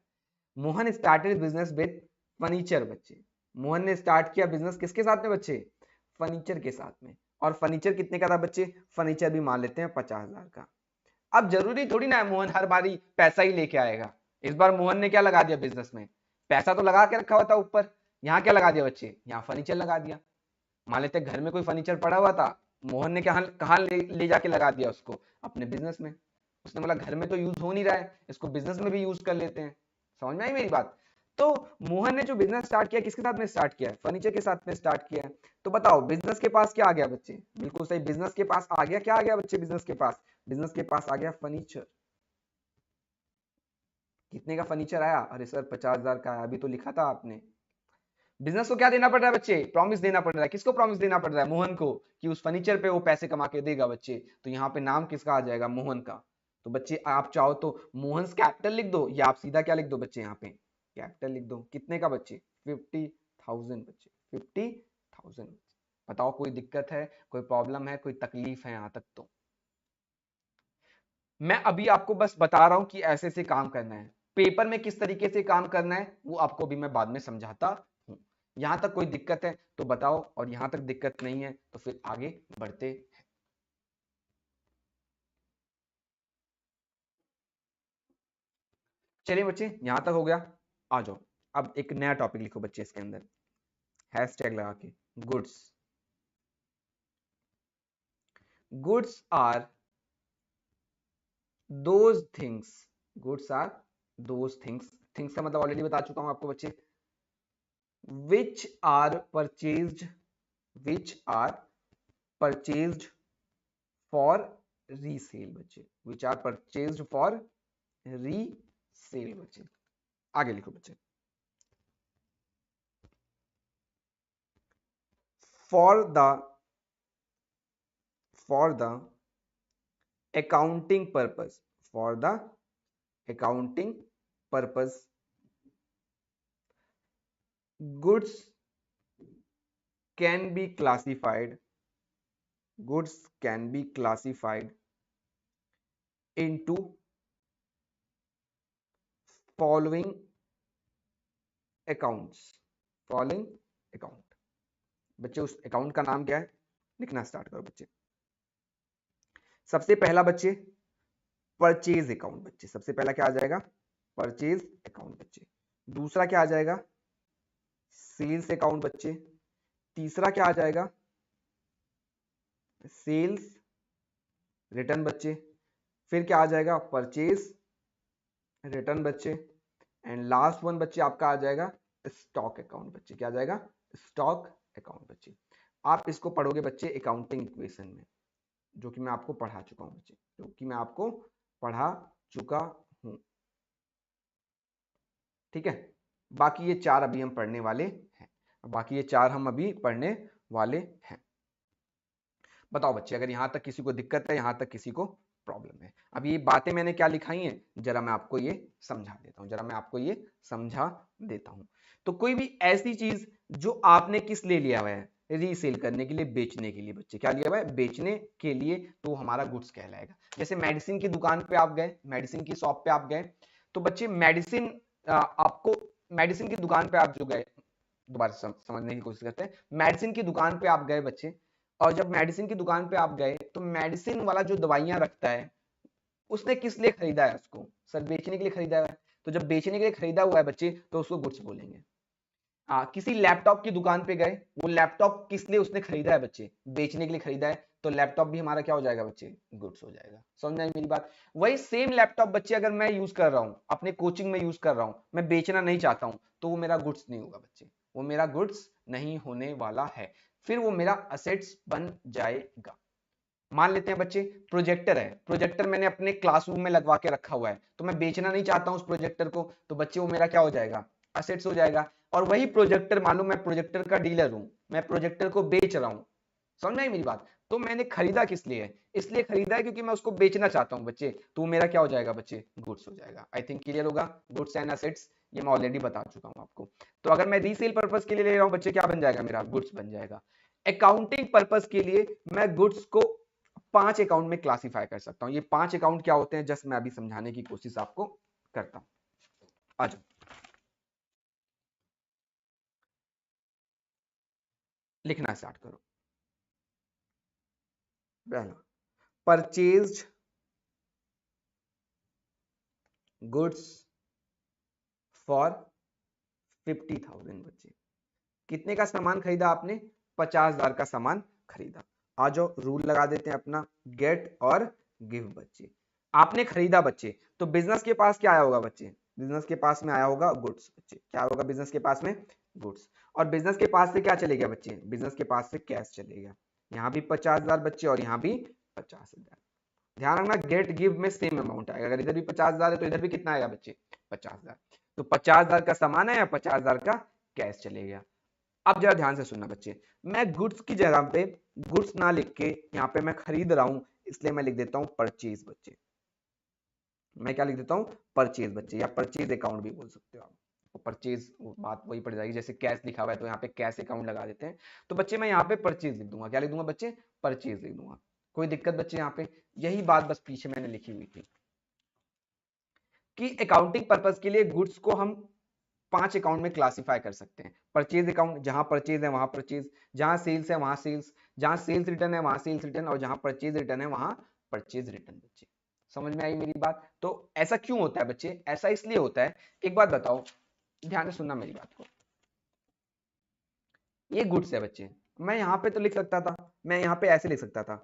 Mohan started business with furniture. बच्चे मोहन ने स्टार्ट किया बिजनेस किसके साथ में बच्चे, फर्नीचर के साथ में। और फर्नीचर कितने का था बच्चे, फर्नीचर भी मान लेते हैं 50,000 का। अब जरूरी थोड़ी ना है मोहन हर बारी पैसा ही लेके आएगा। इस बार मोहन ने क्या लगा दिया बिजनेस में, पैसा तो लगा के रखा हुआ था ऊपर, यहाँ क्या लगा दिया बच्चे, यहाँ फर्नीचर लगा दिया। मान लेते घर में कोई फर्नीचर पड़ा हुआ था, मोहन ने कहाँ ले जाके लगा दिया उसको, अपने बिजनेस में। उसने बोला घर में तो यूज हो नहीं रहा है, इसको बिजनेस में भी यूज कर लेते हैं। समझ में आई मेरी बात। तो मोहन ने जो बिजनेस स्टार्ट किया किसके साथ में स्टार्ट किया है, फर्नीचर के साथ में स्टार्ट किया है। तो बताओ बिजनेस के पास क्या आ गया बच्चे, बिल्कुल सही, बिजनेस के पास आ गया, क्या आ गया बच्चे, बिजनेस के पास, बिजनेस के पास आ गया फर्नीचर। कितने का फर्नीचर आया, अरे सर 50,000 का आया, अभी तो लिखा था आपने। बिजनेस को क्या देना पड़ रहा है बच्चे, प्रॉमिस देना पड़ रहा है। किसको प्रॉमिस देना पड़ रहा है, मोहन को, कि उस फर्नीचर पे वो पैसे कमा के देगा बच्चे। तो यहाँ पे नाम किसका आ जाएगा, मोहन का। तो बच्चे आप चाहो तो मोहन कैपिटल लिख दो, या आप सीधा क्या लिख दो बच्चे, यहाँ पे कैपिटल लिख दो। कितने का बच्चे, 50,000 बच्चे, 50,000। बताओ कोई दिक्कत है, कोई प्रॉब्लम है, कोई तकलीफ है यहाँ तक। तो मैं अभी आपको बस बता रहा हूं कि ऐसे से काम करना है, पेपर में किस तरीके से काम करना है वो आपको भी मैं बाद में समझाता हूं। यहां तक कोई दिक्कत है तो बताओ, और यहां तक दिक्कत नहीं है तो फिर आगे बढ़ते हैं। चलिए बच्चे, यहां तक हो गया। आ जाओ, अब एक नया टॉपिक लिखो बच्चे इसके अंदर। हैशटैग लगा के, goods. Goods are those things, goods are those things, things का मतलब ऑलरेडी बता चुका हूं आपको बच्चे, which are purchased, which are purchased for resale बच्चे, which are purchased for resale बच्चे। आगे लिखो बच्चे, for the accounting purpose, for the accounting purpose, goods can be classified, goods can be classified into following accounts, following account। बच्चे उस account का नाम क्या है, लिखना स्टार्ट करो बच्चे। सबसे पहला बच्चे परचेज अकाउंट बच्चे, सबसे पहला क्या आ जाएगा, परचेज अकाउंट बच्चे। दूसरा क्या आ जाएगा, सेल्स अकाउंट बच्चे। तीसरा क्या आ जाएगा, सेल्स रिटर्न बच्चे। फिर क्या आ जाएगा, परचेज रिटर्न बच्चे। एंड लास्ट वन बच्चे आपका आ जाएगा स्टॉक अकाउंट बच्चे। क्या आ जाएगा, स्टॉक अकाउंट बच्चे। आप इसको पढ़ोगे बच्चे अकाउंटिंग इक्वेशन में, जो कि मैं आपको पढ़ा चुका हूं बच्चे, जो कि मैं आपको पढ़ा चुका हूं। ठीक है, बाकी ये चार अभी हम पढ़ने वाले हैं, बाकी ये चार हम अभी पढ़ने वाले हैं। बताओ बच्चे, अगर यहां तक किसी को दिक्कत है, यहां तक किसी को प्रॉब्लम है। अब ये बातें मैंने क्या लिखाई हैं, जरा मैं आपको ये समझा देता हूं, जरा मैं आपको ये समझा देता हूं। तो कोई भी ऐसी चीज जो आपने किस लिए लिया हुआ है, रीसेल करने के लिए, बेचने के लिए बच्चे, क्या लिया हुआ है, बेचने के लिए, तो हमारा गुड्स कहलाएगा। जैसे मेडिसिन की दुकान पे आप गए, मेडिसिन की शॉप पे आप गए, तो बच्चे मेडिसिन आपको, मेडिसिन की दुकान पे आप जो गए, दोबारा समझने की कोशिश करते हैं, मेडिसिन की दुकान पे आप गए बच्चे, और जब मेडिसिन की दुकान पे आप गए, तो मेडिसिन वाला जो दवाइयां रखता है, उसने किस लिए खरीदा है उसको, सर बेचने के लिए खरीदा है। तो जब बेचने के लिए खरीदा हुआ है बच्चे, तो उसको गुड्स बोलेंगे। किसी लैपटॉप की दुकान पे गए, वो लैपटॉप किस लिए उसने खरीदा है बच्चे, बेचने के लिए खरीदा है, तो लैपटॉप भी हमारा क्या हो जाएगा बच्चे, गुड्स हो जाएगा। समझ में आई मेरी बात। वही सेम लैपटॉप बच्चे अगर मैं यूज कर रहा हूं, अपने कोचिंग में यूज कर रहा हूं, मैं बेचना नहीं चाहता हूं, तो वो मेरा गुड्स नहीं होगा बच्चे, वो मेरा गुड्स नहीं होने वाला है, फिर वो मेरा असेट्स बन जाएगा। मान लेते हैं बच्चे प्रोजेक्टर है, प्रोजेक्टर मैंने अपने क्लासरूम में लगवा के रखा हुआ है, तो मैं बेचना नहीं चाहता हूं उस प्रोजेक्टर को, तो बच्चे वो मेरा क्या हो जाएगा, असेट्स हो जाएगा। और वही प्रोजेक्टर, मालूम मैं प्रोजेक्टर का डीलर हूं, मैं प्रोजेक्टर को बेच रहा हूं, समझ में आई मेरी बात। तो मैंने खरीदा किस लिए है, इसलिए खरीदा है क्योंकि मैं उसको बेचना चाहता हूं बच्चे, तो मेरा क्या हो जाएगा बच्चे, गुड्स हो जाएगा। आई थिंक क्लियर होगा, गुड्स एंड असेट्स ये मैं ऑलरेडी बता चुका हूं आपको। तो अगर मैं रीसेल पर्पस के लिए ले रहा हूं बच्चे, क्या बन जाएगा मेरा, गुड्स बन जाएगा। अकाउंटिंग पर्पस के लिए मैं गुड्स को 5 अकाउंट में क्लासिफाई कर सकता हूं। ये 5 अकाउंट क्या होते हैं, जस्ट मैं अभी समझाने की कोशिश आपको करता हूं। आ जाओ, लिखना स्टार्ट करो। पहला, परचेज्ड गुड्स फॉर 50,000 बच्चे। कितने का सामान खरीदा आपने, 50,000 का सामान खरीदा। आ जाओ, रूल लगा देते हैं अपना, गेट और गिव बच्चे। आपने खरीदा बच्चे, तो बिजनेस के पास क्या आया होगा बच्चे, बिजनेस के पास में आया होगा गुड्स बच्चे। क्या होगा बिजनेस के पास में, गुड्स। और बिजनेस के पास से क्या चले गया बच्चे, बिजनेस के पास से कैश चले गया। यहाँ भी 50,000 बच्चे और यहाँ भी 50,000। ध्यान रखना, गेट गिव में सेम अमाउंट आएगा, अगर इधर भी 50,000 है तो इधर भी कितना आएगा बच्चे, 50,000। तो 50,000 का सामान है या 50,000 का कैश चले गया। अब जरा ध्यान से सुनना बच्चे, मैं गुड्स की जगह पे गुड्स ना लिख के यहाँ पे मैं खरीद रहा हूं, इसलिए मैं लिख देता हूं परचेज बच्चे। मैं क्या लिख देता हूं, परचेज बच्चे, या परचेज अकाउंट भी बोल सकते हो आप। परचेज बात वही पड़ जाएगी, जैसे कैश लिखा हुआ है तो यहाँ पे कैश अकाउंट लगा देते हैं। तो बच्चे मैं यहाँ पे परचेज लिख दूंगा, क्या लिख दूंगा बच्चे, परचेज लिख दूंगा। कोई दिक्कत बच्चे यहाँ पे, यही बात बस पीछे मैंने लिखी हुई थी कि अकाउंटिंग पर्पज के लिए गुड्स को हम 5 अकाउंट में क्लासिफाई कर सकते हैं। परचेज अकाउंट, जहां परचेज है वहां परचेज, जहां सेल्स है वहां सेल्स, जहां सेल्स रिटर्न है वहां सेल्स रिटर्न, और जहां परचेज रिटर्न है वहां परचेज रिटर्न बच्चे। समझ में आई मेरी बात। तो ऐसा क्यों होता है बच्चे, ऐसा इसलिए होता है, एक बात बताओ, ध्यान से सुनना मेरी बात को। ये गुड्स है बच्चे। मैं यहाँ पे तो लिख सकता था, मैं यहाँ पे ऐसे लिख सकता था,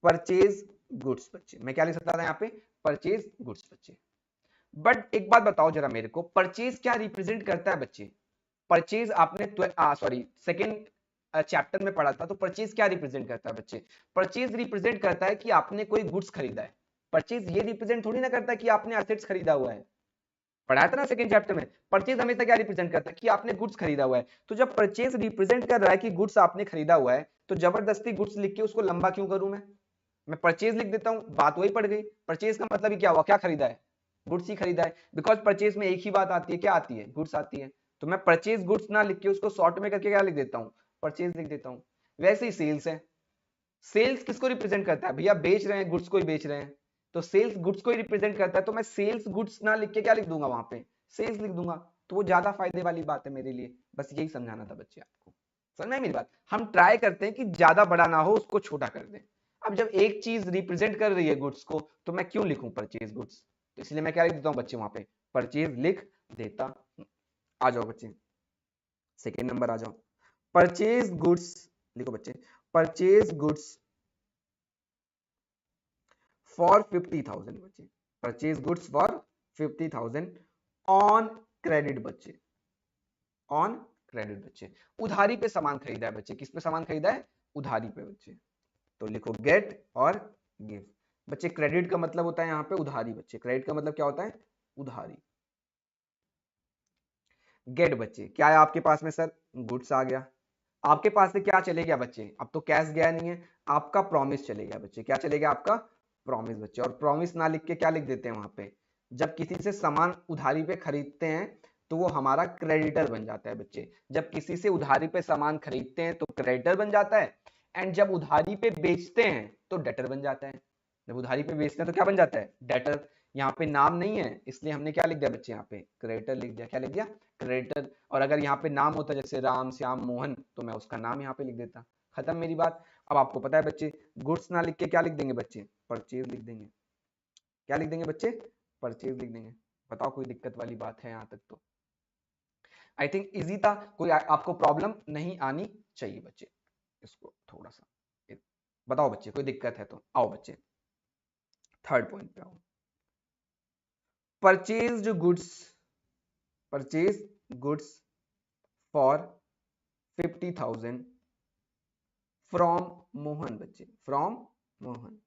परचेज गुड्स बच्चे। मैं क्या लिख सकता था यहाँ पे, परचेज गुड्स बच्चे। बट एक बात बताओ जरा मेरे को, परचेज क्या रिप्रेजेंट करता है बच्चे? परचेज आपने सॉरी सेकेंड चैप्टर में पढ़ा था, तो परचेज क्या रिप्रेजेंट करता है बच्चे? परचेज रिप्रेजेंट करता है कि आपने कोई गुड्स खरीदा है। परचेज ये रिप्रेजेंट थोड़ी ना करता है कि आपने एसेट्स खरीदा हुआ है। पढ़ाया था ना सेकंड चैप्टर में, परचेज हमेशा क्या रिप्रेजेंट करता है कि आपने गुड्स खरीदा हुआ है। तो जब परचेज रिप्रेजेंट कर रहा है कि गुड्स आपने खरीदा हुआ है, तो जबरदस्ती गुड्स लिख के उसको लंबा क्यों करूं मैं परचेज लिख देता हूं, बात वही पड़ गई। परचेज का मतलब ही क्या हुआ, क्या खरीदा है? गुड्स ही खरीदा है। बिकॉज परचेज में एक ही बात आती है, क्या आती है? गुड्स आती है। तो मैं परचेज गुड्स ना लिख के उसको शॉर्ट में करके क्या लिख देता हूँ, परचेज लिख देता हूँ। वैसे ही सेल्स है, सेल्स किसको रिप्रेजेंट करता है भैया? बेच रहे हैं, गुड्स को ही बेच रहे हैं, तो सेल्स गुड्स को ही रिप्रेजेंट करता है। तो मैं सेल्स गुड्स ना लिख के क्या लिख दूंगा, वहां पे सेल्स लिख दूंगा। तो वो ज्यादा फायदे वाली बात है मेरे लिए। बस यही समझाना था बच्चे आपको। समझ में मेरी बात? हम ट्राई करते हैं कि ज्यादा बड़ा ना हो, उसको छोटा कर दें। अब जब एक चीज रिप्रेजेंट कर रही है गुड्स को, तो मैं क्यों लिखूं परचेज गुड्स? तो इसलिए मैं क्या लिख देता हूं बच्चे, वहां पे परचेज लिख देता हूं। आ जाओ बच्चे, सेकेंड नंबर आ जाओ। परचेज गुड्स लिखो बच्चे, परचेज गुड्स फॉर 50,000 बच्चे। Purchase goods for 50,000 on credit बच्चे, ऑन क्रेडिट बच्चे। उधारी पे सामान खरीदा है बच्चे। किस पे सामान खरीदा है? उधारी पे बच्चे। तो लिखो गेट और गिव बच्चे। क्रेडिट का मतलब होता है यहाँ पे उधारी बच्चे। क्रेडिट का मतलब क्या होता है? उधारी। गेट बच्चे क्या है आपके पास में? सर गुड्स आ गया। आपके पास से क्या चले गया बच्चे? अब तो कैश गया नहीं है, आपका प्रॉमिस चले गया बच्चे। क्या चले गया? आपका प्रॉमिस बच्चे। और प्रॉमिस ना लिख के क्या लिख देते हैं वहां पे? जब किसी से सामान उधारी पे खरीदते हैं तो वो हमारा क्रेडिटर बन जाता है बच्चे। जब किसी से उधारी पे सामान खरीदते हैं तो क्रेडिटर बन जाता है, एंड जब उधारी पे बेचते हैं तो डेटर बन जाता है। जब उधारी पे बेचते हैं तो क्या बन जाता है? डेटर। यहाँ पे नाम नहीं है, इसलिए हमने क्या लिख दिया बच्चे? यहाँ पे क्रेडिटर लिख दिया। क्या लिख दिया? क्रेडिटर। और अगर यहाँ पे नाम होता जैसे राम श्याम मोहन, तो मैं उसका नाम यहाँ पे लिख देता। खत्म मेरी बात। अब आपको पता है बच्चे, गुड्स ना लिख के क्या लिख देंगे बच्चे? परचेज लिख देंगे। क्या लिख देंगे बच्चे? परचेज लिख देंगे। बताओ कोई दिक्कत वाली बात है यहाँ तक? तो आई थिंक इजी था, कोई आपको प्रॉब्लम नहीं आनी चाहिए बच्चे। इसको थोड़ा सा बताओ बच्चे, कोई दिक्कत है तो आओ बच्चे, थर्ड पॉइंट पे आओ। Purchase goods, purchase goods for 50,000 from Mohan बच्चे, फ्रॉम मोहन।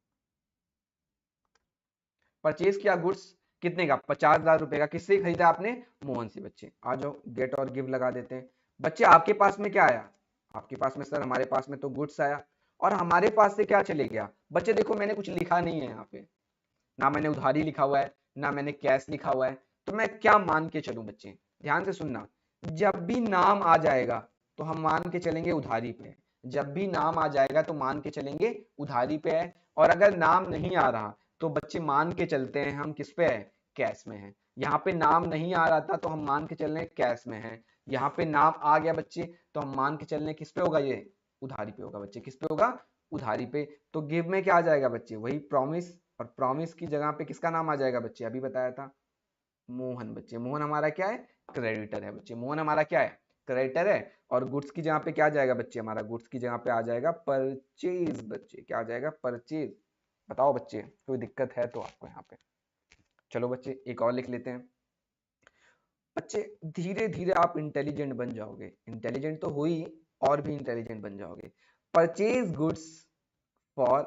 परचेज किया गुड्स कितने का? 50,000 रुपए का। किससे खरीदा आपने? मोहन से बच्चे। आ जाओ गेट और गिव लगा देते हैं बच्चे। आपके पास में क्या आया? आपके पास में सर, हमारे पास में तो गुड्स आया, और हमारे पास से क्या चले गया बच्चे? देखो मैंने कुछ लिखा नहीं है यहाँ पे, ना मैंने उधारी लिखा हुआ है, ना मैंने कैश लिखा हुआ है। तो मैं क्या मान के चलूं बच्चे? ध्यान से सुनना। जब भी नाम आ जाएगा तो हम मान के चलेंगे उधारी पे है। जब भी नाम आ जाएगा तो मान के चलेंगे उधारी पे है। और अगर नाम नहीं आ रहा तो बच्चे मान के चलते हैं हम किस पे है? कैश में है। यहाँ पे नाम नहीं आ रहा था तो हम मान के चल रहे हैं कैश में है। यहाँ पे नाम आ गया बच्चे, तो हम मान के चल रहे हैं किस पे होगा? ये उधारी पे होगा बच्चे। किस पे होगा? उधारी पे। तो गिव में क्या आ जाएगा बच्चे? वही प्रॉमिस। और प्रॉमिस की जगह पे किसका नाम आ जाएगा बच्चे? अभी बताया था, मोहन बच्चे। मोहन हमारा क्या है? क्रेडिटर है बच्चे। मोहन हमारा क्या है? क्रेडिटर है। और गुड्स की जगह पे क्या आ जाएगा बच्चे? हमारा गुड्स की जगह पे आ जाएगा परचेज बच्चे। क्या आ जाएगा? परचेज। बताओ बच्चे कोई दिक्कत है तो आपको यहाँ पे? चलो बच्चे एक और लिख लेते हैं। बच्चे धीरे धीरे आप इंटेलिजेंट बन जाओगे। इंटेलिजेंट तो हो ही, और भी इंटेलिजेंट बन जाओगे। Purchase goods for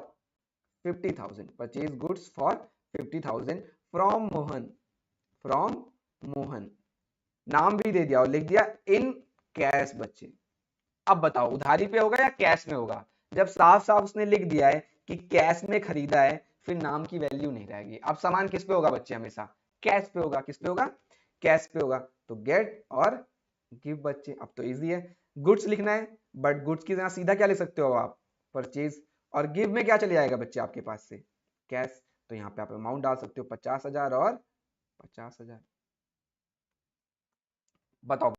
50,000। Purchase goods for 50,000 from Mohan, from Mohan. नाम भी दे दिया और लिख दिया इन कैश बच्चे। अब बताओ उधारी पे होगा या कैश में होगा? जब साफ साफ उसने लिख दिया है कि कैश में खरीदा है, फिर नाम की वैल्यू नहीं रहेगी। अब सामान किस पे होगा बच्चे? हमेशा कैश पे होगा। किस पे होगा? कैश पे होगा। तो गेट और गिव बच्चे। अब तो इजी है, गुड्स लिखना है, बट गुड्स की जगह सीधा क्या लिख सकते हो आप? परचेज। और गिव में क्या चले जाएगा बच्चे आपके पास से? कैश। तो यहाँ पे आप अमाउंट डाल सकते हो 50,000 और 50,000। बताओ।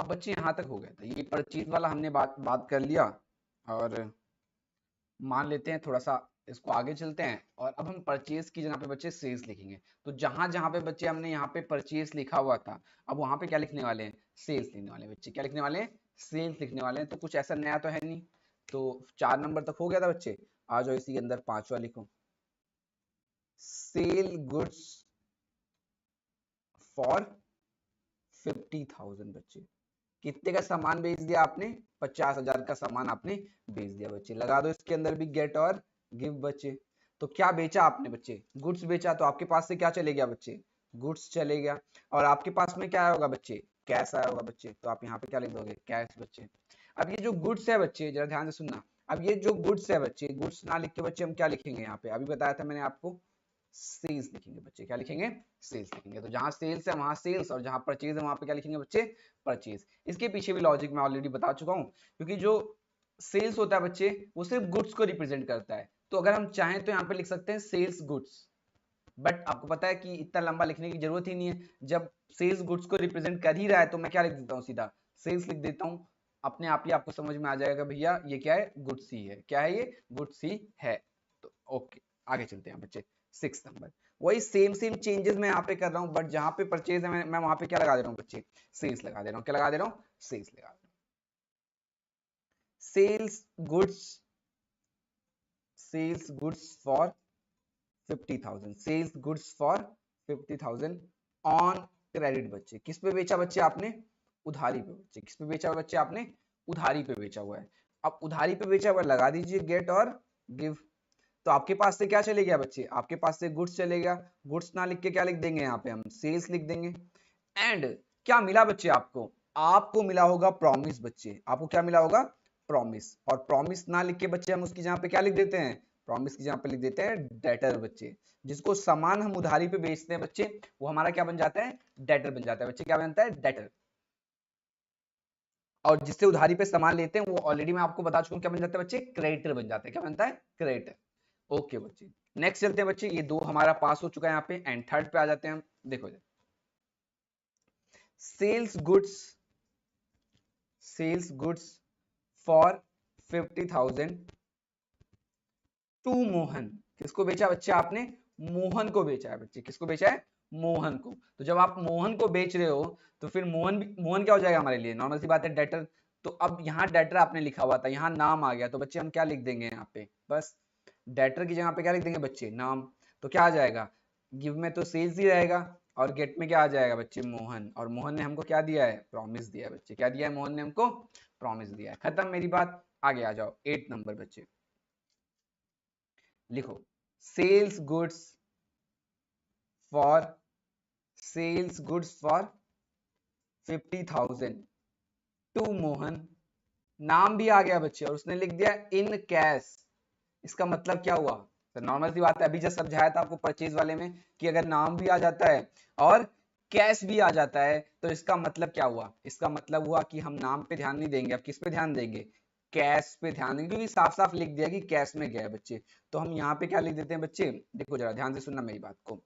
अब बच्चे यहाँ तक हो गया था, ये परचेज वाला हमने बात कर लिया। और मान लेते हैं थोड़ा सा इसको आगे चलते हैं, और अब हम परचेज की जगह पे बच्चे सेल्स लिखेंगे। तो जहां जहां पे बच्चे हमने यहाँ पे परचेज लिखा हुआ था, अब वहां पे क्या लिखने वाले हैं, सेल्स लिखने वाले हैं बच्चे। क्या लिखने वाले हैं, सेल्स लिखने वाले हैं। तो कुछ ऐसा नया तो है नहीं। तो 4 नंबर तक हो गया था बच्चे। आ जाओ इसी के अंदर 5वां लिखो, सेल गुड्स फॉर 50,000 बच्चे। कितने का सामान बेच दिया आपने, 50,000 का सामान आपने बेच दिया बच्चे। लगा दो इसके अंदर भी गेट और गिव बच्चे। तो क्या बेचा आपने बच्चे, गुड्स बेचा। तो आपके पास से क्या चले गया बच्चे, गुड्स चले गया। और आपके पास में क्या आया होगा बच्चे, कैश आया होगा बच्चे। तो आप यहाँ पे क्या लिख दोगे, कैश बच्चे। अब ये जो गुड्स है बच्चे, जरा ध्यान से सुनना। अब ये जो गुड्स है बच्चे, गुड्स ना लिख के बच्चे हम क्या लिखेंगे, यहाँ पे अभी बताया था मैंने आपको, सेल्स लिखेंगे बच्चे। क्या लिखेंगे, सेल्स लिखेंगे। तो जहां सेल्स है वहां सेल्स, और जहां परचेज है वहां पे क्या लिखेंगे बच्चे, परचेज। इसके पीछे भी लॉजिक मैं ऑलरेडी बता चुका हूं, क्योंकि जो सेल्स होता है बच्चे वो सिर्फ गुड्स को रिप्रेजेंट करता है। तो अगर हम चाहें तो यहाँ पे लिख सकते हैं सेल्स गुड्स, बट आपको पता है कि इतना लंबा लिखने की जरूरत ही नहीं है। जब सेल्स गुड्स को रिप्रेजेंट कर ही रहा है तो मैं क्या लिख देता हूँ, सीधा सेल्स लिख देता हूँ। अपने आप ही आपको समझ में आ जाएगा भैया ये क्या है, गुड्स ही है। क्या है ये, गुड्स ही है। तो ओके, आगे चलते हैं बच्चे। 6 नंबर, वही सेम सेम चेंजेस मैं यहाँ पे कर रहा हूँ, बट जहां पे परचेज है मैं वहां पे क्या लगा दे रहा हूँ बच्चे, सेल्स लगा दे रहा हूँ। क्या लगा दे रहा हूँ, सेल्स लगा दे रहा हूँ। Sells goods, sells goods for 50,000, sells goods for 50,000 on credit बच्चे। किस पे बेचा बच्चे आपने, उधारी पे बच्चे। किस पे बेचा बच्चे आपने, उधारी पे बेचा हुआ है। अब उधारी पे बेचा हुआ लगा दीजिए गेट और गिव। तो आपके पास से क्या चले गया बच्चे, आपके पास से गुड्स चले गया। गुड्स ना लिख के क्या लिख देंगे यहाँ पे हम, सेल्स लिख देंगे। एंड क्या मिला बच्चे आपको, आपको मिला होगा प्रॉमिस बच्चे। आपको क्या मिला होगा, प्रॉमिस। और प्रॉमिस ना लिख के बच्चे हम उसकी जगह पे क्या लिख देते हैं, प्रॉमिस की जगह पे लिख देते हैं डेटर बच्चे। जिसको सामान हम उधारी पे बेचते हैं बच्चे, वो हमारा क्या बन जाता है, डेटर बन जाता है बच्चे। क्या बनता है, डेटर। और जिससे उधारी पे सामान लेते हैं वो ऑलरेडी मैं आपको बता चुका हूं क्या बन जाता है बच्चे, क्रेडिटर बन जाता है। क्या बनता है, क्रेडिटर। ओके बच्चे, नेक्स्ट चलते हैं बच्चे। ये दो हमारा पास हो चुका है यहाँ पे, एंड थर्ड पे आ जाते हैं हम। देखो sells goods, sells goods for 50,000 to Mohan. किसको बेचा बच्चे आपने, मोहन को बेचा है बच्चे। किसको बेचा है, मोहन को। तो जब आप मोहन को बेच रहे हो तो फिर मोहन क्या हो जाएगा हमारे लिए, नॉर्मल सी बात है, डेटर। तो अब यहाँ डेटर आपने लिखा हुआ था, यहाँ नाम आ गया, तो बच्चे हम क्या लिख देंगे यहाँ पे, बस डेटर की जगह पे क्या लिख देंगे बच्चे, नाम। तो क्या आ जाएगा, गिव में तो सेल्स ही रहेगा, और गेट में क्या आ जाएगा बच्चे, मोहन। और मोहन ने हमको क्या दिया है, प्रॉमिस दिया है बच्चे। क्या दिया है, मोहन ने हमको प्रॉमिस दिया है। खत्म मेरी बात, आगे आ जाओ। 8 नंबर बच्चे, लिखो sells goods for, sells goods for 50,000 to Mohan. नाम भी आ गया बच्चे, और उसने लिख दिया इन कैश। इसका मतलब क्या हुआ, तो नॉर्मल सी बात है, अभी जब समझाया था आपको परचेज वाले में कि अगर नाम भी आ जाता है और कैश भी आ जाता है तो इसका मतलब क्या हुआ, इसका मतलब हुआ कि हम नाम पे ध्यान नहीं देंगे, अब किस पे ध्यान देंगे, कैश पे ध्यान देंगे। क्योंकि साफ साफ लिख दिया कि कैश में गया है बच्चे। तो हम यहाँ पे क्या लिख देते हैं बच्चे, देखो जरा ध्यान से सुनना मेरी बात को।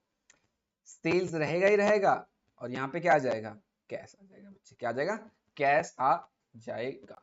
सेल्स रहेगा ही रहेगा, और यहाँ पे क्या आ जाएगा, कैश आ जाएगा बच्चे। क्या आ जाएगा, कैश आ जाएगा।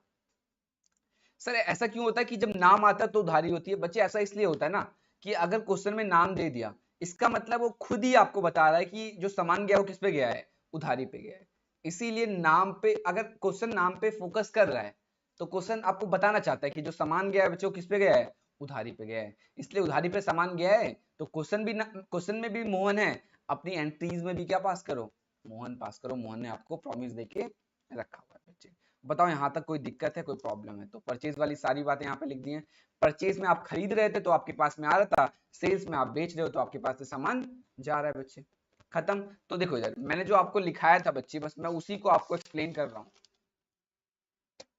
सर ऐसा क्यों होता है कि जब नाम आता है तो उधारी होती है बच्चे, ऐसा इसलिए होता है ना कि अगर क्वेश्चन में नाम दे दिया, इसका मतलब वो खुद ही आपको बता रहा है कि जो सामान गया वो किस पे गया है, उधारी पे गया है। इसीलिए नाम पे, अगर क्वेश्चन नाम पे फोकस कर रहा है तो क्वेश्चन आपको बताना चाहता है कि जो सामान गया है बच्चों किस पे गया है, उधारी पे गया है। इसलिए उधारी पे सामान गया है तो क्वेश्चन भी, क्वेश्चन में भी मोहन है, अपनी एंट्रीज में भी क्या पास करो, मोहन पास करो। मोहन ने आपको प्रॉमिस देके रखा हुआ है बच्चे। बताओ यहाँ तक कोई दिक्कत है, कोई प्रॉब्लम है? तो परचेज वाली सारी बातें यहाँ पे लिख दी हैं। परचेज में आप खरीद रहे थे तो आपके पास में आ रहा था, सेल्स में आप बेच रहे हो तो आपके पास से सामान जा रहा है बच्चे। खत्म। तो देखो यार, मैंने जो आपको लिखाया था बच्चे, बस मैं उसी को आपको एक्सप्लेन कर रहा हूँ।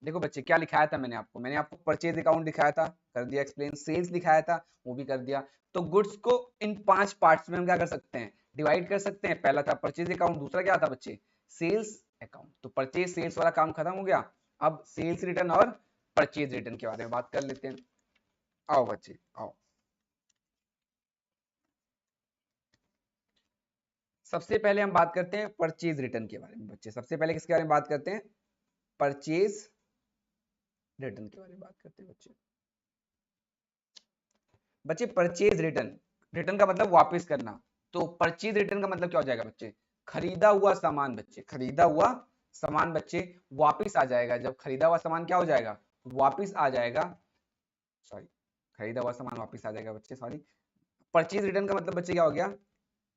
देखो बच्चे क्या लिखाया था मैंने आपको परचेज अकाउंट दिखाया था, कर दिया एक्सप्लेन। सेल्स लिखाया था, वो भी कर दिया। तो गुड्स को इन 5 पार्ट्स में हम क्या कर सकते हैं, डिवाइड कर सकते हैं। पहला था परचेज अकाउंट, दूसरा क्या था बच्चे, सेल्स अकाउंट। तो परचेज सेल्स वाला काम खत्म हो गया। अब सेल्स रिटर्न और परचेज रिटर्न के बारे में बात कर लेते हैं। आओ बच्चे आओ। सबसे पहले हम बात करते हैं परचेज रिटर्न के बारे में बच्चे। सबसे पहले किसके बारे में बात करते हैं, परचेज रिटर्न के बारे में बात करते हैं बच्चे। बच्चे परचेज रिटर्न, रिटर्न का मतलब वापस करना, तो परचेज रिटर्न का मतलब क्या हो जाएगा बच्चे, खरीदा हुआ सामान बच्चे, खरीदा हुआ सामान बच्चे वापस आ जाएगा। जब खरीदा हुआ सामान क्या हो जाएगा, वापस आ जाएगा, सॉरी खरीदा हुआ सामान वापस आ जाएगा बच्चे, सॉरी। परचेज रिटर्न का मतलब बच्चे क्या हो गया,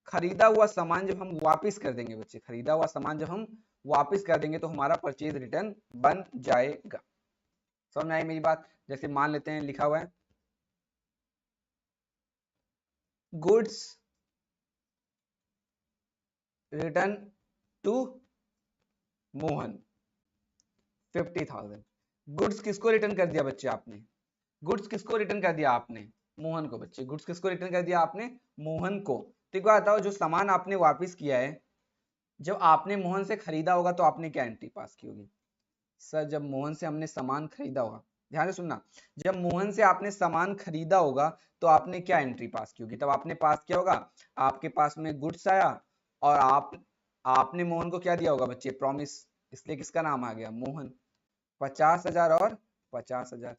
खरीदा हुआ सामान जब हम वापस कर देंगे बच्चे, खरीदा हुआ सामान जब हम वापस कर देंगे तो हमारा परचेज रिटर्न बन जाएगा। समझ में आई मेरी बात? जैसे मान लेते हैं लिखा हुआ है goods return to Mohan 50,000। Goods किसको रिटर्न कर दिया बच्चे आपने, गुड्स किसको रिटर्न कर दिया आपने, मोहन को बच्चे, गुड्स किसको रिटर्न कर दिया आपने, मोहन को। तो एक बात बताओ, जो सामान आपने वापस किया है, जब आपने मोहन से खरीदा होगा तो आपने क्या एंट्री पास की होगी? सर जब मोहन से हमने सामान खरीदा होगा, ध्यान से सुनना, जब मोहन से आपने सामान खरीदा होगा तो आपने क्या एंट्री पास की होगी? तब आपने पास किया होगा, आपके पास में गुड्स आया और आपने मोहन को क्या दिया होगा बच्चे, प्रॉमिस, इसलिए किसका नाम आ गया, मोहन। 50,000 और 50,000।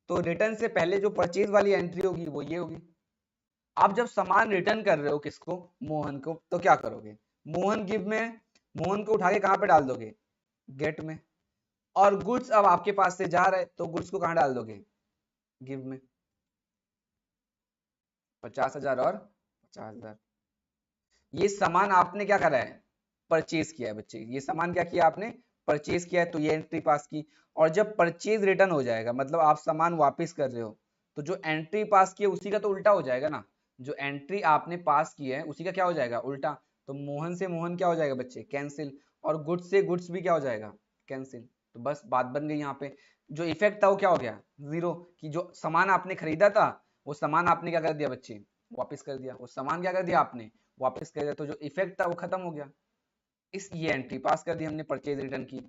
तो रिटर्न से पहले जो परचेज वाली एंट्री होगी वो ये होगी। आप जब सामान रिटर्न कर रहे हो किसको, मोहन को, तो क्या करोगे, मोहन गिव में, मोहन को उठा के कहां पे डाल दोगे, गेट में। और गुड्स अब आपके पास से जा रहा है तो गुड्स को कहां डाल दोगे, गिव में। 50,000 और 50,000। ये सामान आपने क्या करा है, परचेज किया है बच्चे, ये सामान क्या किया आपने, परचेज किया है, तो ये एंट्री पास की। और जब परचेज रिटर्न हो जाएगा, मतलब आप सामान वापस कर रहे हो, तो जो एंट्री पास की है उसी का तो उल्टा हो जाएगा ना, जो एंट्री आपने पास की है उसी का क्या हो जाएगा, उल्टा। तो मोहन से मोहन क्या हो जाएगा बच्चे, कैंसिल, और गुड्स से गुड्स भी क्या हो जाएगा, कैंसिल। तो बस बात बन गई। यहाँ पे जो इफेक्ट था वो क्या हो गया, जीरो, कि जो सामान आपने खरीदा था वो सामान आपने क्या कर दिया बच्चे, वापस कर दिया, वो सामान क्या कर दिया आपने, वापस कर दिया, तो जो इफेक्ट था वो खत्म हो गया। इस ये एंट्री पास कर दी हमने परचेज रिटर्न की,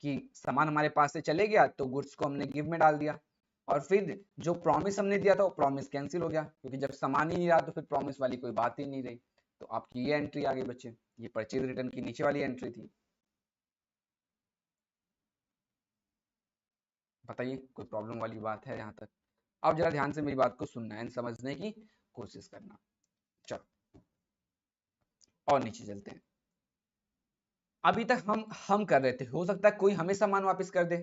कि सामान हमारे पास से चले गया तो गुड्स को हमने गिव में डाल दिया, और फिर जो प्रॉमिस हमने दिया था वो प्रॉमिस कैंसिल हो गया, क्योंकि जब सामान ही नहीं रहा तो फिर प्रॉमिस वाली कोई बात ही नहीं रही। तो आपकी ये एंट्री आ गई बच्चे, ये परचेज रिटर्न की नीचे वाली एंट्री थी। बताइए कोई प्रॉब्लम वाली बात है यहाँ तक? अब जरा ध्यान से मेरी बात को सुनना है, समझने की कोशिश करना। चलो और नीचे चलते हैं। अभी तक हम कर रहे थे, हो सकता है कोई हमें सामान वापस कर दे,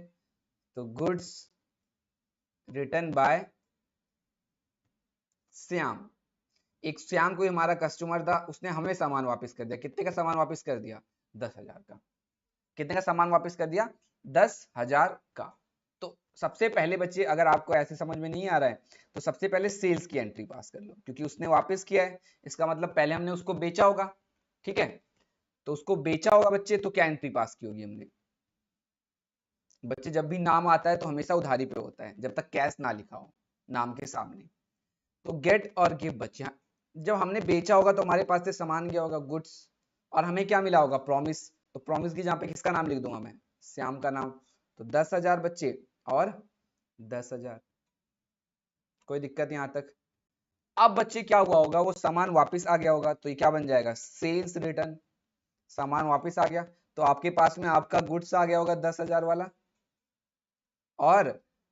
तो गुड्स रिटर्न बाय श्याम। एक श्याम कोई हमारा कस्टमर था, उसने हमें सामान वापस कर दिया। कितने का सामान वापस कर दिया, 10,000 का। कितने का सामान वापस कर दिया, 10,000 का। तो सबसे पहले बच्चे, अगर आपको ऐसे समझ में नहीं आ रहा है तो सबसे पहले सेल्स की एंट्री पास कर लो, क्योंकि उसने वापस किया है, इसका मतलब पहले हमने उसको बेचा होगा, ठीक है। तो उसको बेचा होगा बच्चे, तो क्या एंट्री पास की होगी हमने, बच्चे जब भी नाम आता है तो हमेशा उधारी पे होता है, जब तक कैश ना लिखा हो नाम के सामने। तो गेट और गिव बच्चे, जब हमने बेचा होगा तो हमारे पास से सामान गया होगा, गुड्स, और हमें क्या मिला होगा, प्रॉमिस। तो प्रॉमिस की जहाँ पे किसका नाम लिख दूंगा मैं, श्याम का नाम। तो 10,000 बच्चे और 10,000, कोई दिक्कत यहाँ तक? अब बच्चे क्या हुआ होगा, वो सामान वापस आ गया होगा, तो ये क्या बन जाएगा, सेल्स रिटर्न। सामान वापस आ गया तो आपके पास में आपका गुड्स आ गया होगा 10,000 वाला। और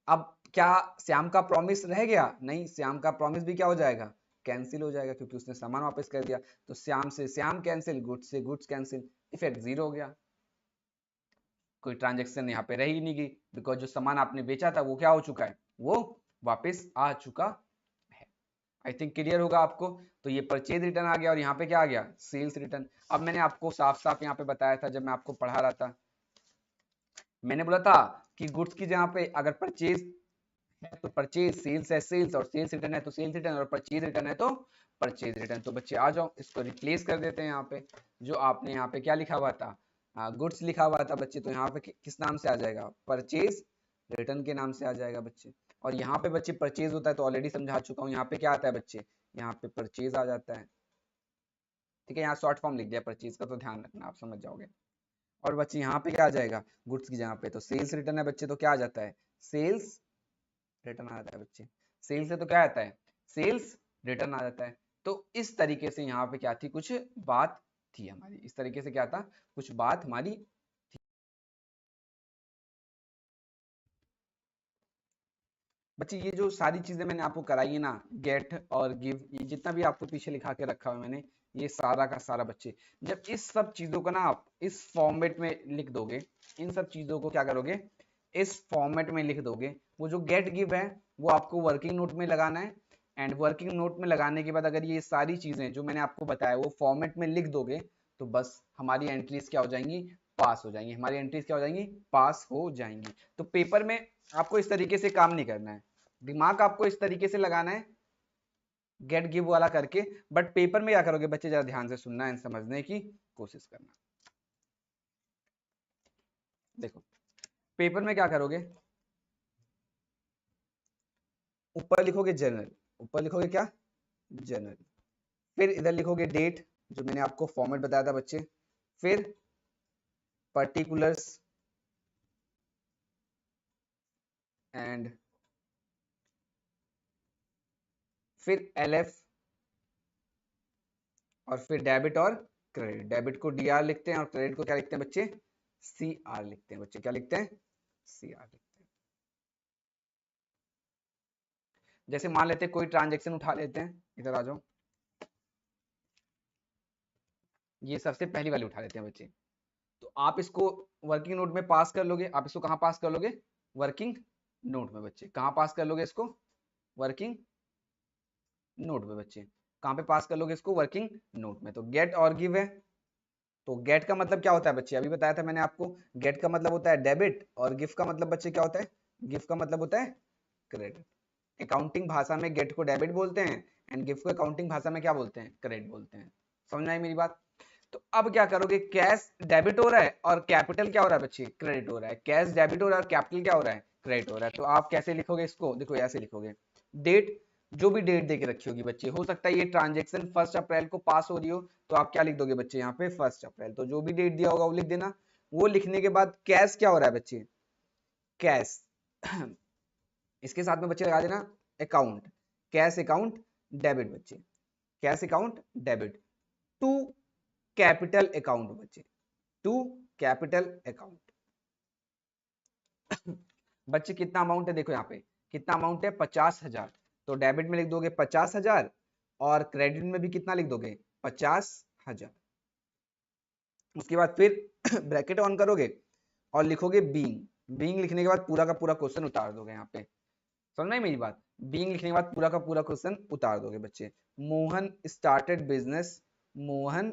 अब क्या श्याम का प्रॉमिस रह गया, नहीं, श्याम का प्रॉमिस भी क्या हो जाएगा, कैंसिल हो जाएगा, क्योंकि उसने सामान वापस कर दिया। तो श्याम से श्याम कैंसिल, गुड्स से गुड्स कैंसिल, इफेक्ट जीरो हो गया, कोई ट्रांजेक्शन यहाँ पे रह ही नहीं गई, बिकॉज जो सामान आपने बेचा था वो क्या हो चुका है, वो वापस आ चुका है। आई थिंक क्लियर होगा आपको। तो ये परचेज रिटर्न आ गया और यहाँ पे क्या आ गया, सेल्स रिटर्न। अब मैंने आपको साफ साफ यहाँ पे बताया था जब मैं आपको पढ़ा रहा था, मैंने बोला था कि गुड्स की जहाँ पे अगर परचेज है तो परचेज, सेल्स है सेल्स, और सेल्स रिटर्न है तो सेल्स रिटर्न, और परचेज रिटर्न है तो परचेज रिटर्न। तो बच्चे आ जाओ, इसको रिप्लेस कर देते हैं यहाँ पे। जो आपने यहाँ पे क्या लिखा हुआ था, गुड्स लिखा हुआ था बच्चे, तो यहाँ पे किस नाम से आ जाएगा, परचेज रिटर्न के नाम से आ जाएगा बच्चे। और यहाँ पे बच्चे परचेज होता है तो ऑलरेडी समझा चुका हूँ, यहाँ पे क्या आता है बच्चे, यहाँ पे परचेज आ जाता है, ठीक है। यहाँ शॉर्ट फॉर्म लिख दिया परचेज का, तो ध्यान रखना, आप समझ जाओगे। और बच्चे यहाँ पे क्या आ जाएगा, गुड्स की जगह पे तो सेल्स रिटर्न है बच्चे, तो क्या आ जाता है, सेल्स रिटर्न आ जाता है बच्चे। सेल्स से तो क्या आता है, सेल्स रिटर्न आ जाता है। तो इस तरीके से यहाँ पे क्या थी, कुछ बात थी हमारी, इस तरीके से क्या था, कुछ बात हमारी बच्चे ये जो सारी चीजें मैंने आपको कराई है ना, गेट और गिव, ये जितना भी आपको पीछे लिखा के रखा हुआ है मैंने, ये सारा का सारा बच्चे, जब इस सब चीजों को ना आप इस फॉर्मेट में लिख दोगे, इन सब चीजों को क्या करोगे, इस फॉर्मेट में लिख दोगे, वो जो गेट गिव है वो आपको वर्किंग नोट में लगाना है, एंड वर्किंग नोट में लगाने के बाद अगर ये सारी चीजें जो मैंने आपको बताया वो फॉर्मेट में लिख दोगे, तो बस हमारी एंट्रीज क्या हो जाएंगी, पास हो जाएंगी, हमारी एंट्रीज क्या हो जाएंगी, पास हो जाएंगी। तो पेपर में आपको इस तरीके से काम नहीं करना है, दिमाग आपको इस तरीके से लगाना है गेट गिव वाला करके, बट पेपर में क्या करोगे बच्चे, जरा ध्यान से सुनना है, समझने की कोशिश करना। देखो पेपर में क्या करोगे, ऊपर लिखोगे जनरल, ऊपर लिखोगे क्या, जनरल, फिर इधर लिखोगे डेट जो मैंने आपको फॉर्मेट बताया था बच्चे, फिर पर्टिकुलर्स एंड फिर एलएफ, और फिर डेबिट और क्रेडिट, डेबिट को डीआर लिखते हैं और क्रेडिट को क्या लिखते हैं बच्चे, सीआर लिखते हैं बच्चे, क्या लिखते हैं, सीआर लिखते हैं। जैसे मान लेते हैं कोई ट्रांजेक्शन उठा लेते हैं, इधर आ जाओ, ये सबसे पहली वाली उठा लेते हैं बच्चे, तो आप इसको वर्किंग नोट में पास कर लोगे, आप इसको कहां पास कर लोगे, वर्किंग नोट में बच्चे, कहां पास कर लोगे इसको, वर्किंग नोट में बच्चे, कहां पे पास कर लोगे इसको, वर्किंग नोट में। तो गेट और गिव है, तो गेट का मतलब क्या होता है बच्चे, अभी बताया था मैंने आपको, गेट का मतलब होता है डेबिट, और गिफ्ट का मतलब बच्चे क्या होता है, गिफ्ट का मतलब होता है क्रेडिट। अकाउंटिंग भाषा में गेट को डेबिट बोलते हैं, एंड गिफ्ट को अकाउंटिंग भाषा में क्या बोलते हैं, क्रेडिट बोलते हैं। समझ आई मेरी बात। तो अब क्या करोगे, कैश डेबिट हो रहा है और कैपिटल क्या हो रहा है बच्चे, क्रेडिट हो रहा है, कैश डेबिट हो रहा है और कैपिटल क्या हो रहा है, क्रेडिट हो रहा है। तो आप कैसे लिखोगे इसको, देखो ऐसे लिखोगे, डेट, जो भी डेट देके रखी होगी बच्चे, हो सकता है ये ट्रांजेक्शन 1 अप्रैल को पास हो रही हो, तो आप क्या लिख दोगे बच्चे यहाँ पे 1 अप्रैल, तो जो भी डेट दिया होगा वो लिख देना। वो लिखने के बाद कैश क्या हो रहा है बच्चे, कैश इसके साथ में बच्चे लगा देना अकाउंट, कैश अकाउंट डेबिट बच्चे, cash account debit to capital account बच्चे, टू कैपिटल अकाउंट। बच्चे कितना अमाउंट है, देखो यहाँ पे कितना अमाउंट है, 50,000, तो डेबिट में लिख दोगे 50,000, और क्रेडिट में भी कितना लिख दोगे, 50,000। उसके बाद फिर ब्रैकेट ऑन करोगे और लिखोगे बीइंग, बीइंग लिखने के बाद पूरा का पूरा क्वेश्चन उतार दोगे यहाँ पे। समझ में मेरी बात, बीइंग लिखने के बाद पूरा का पूरा क्वेश्चन उतार दोगे बच्चे। Mohan started business, Mohan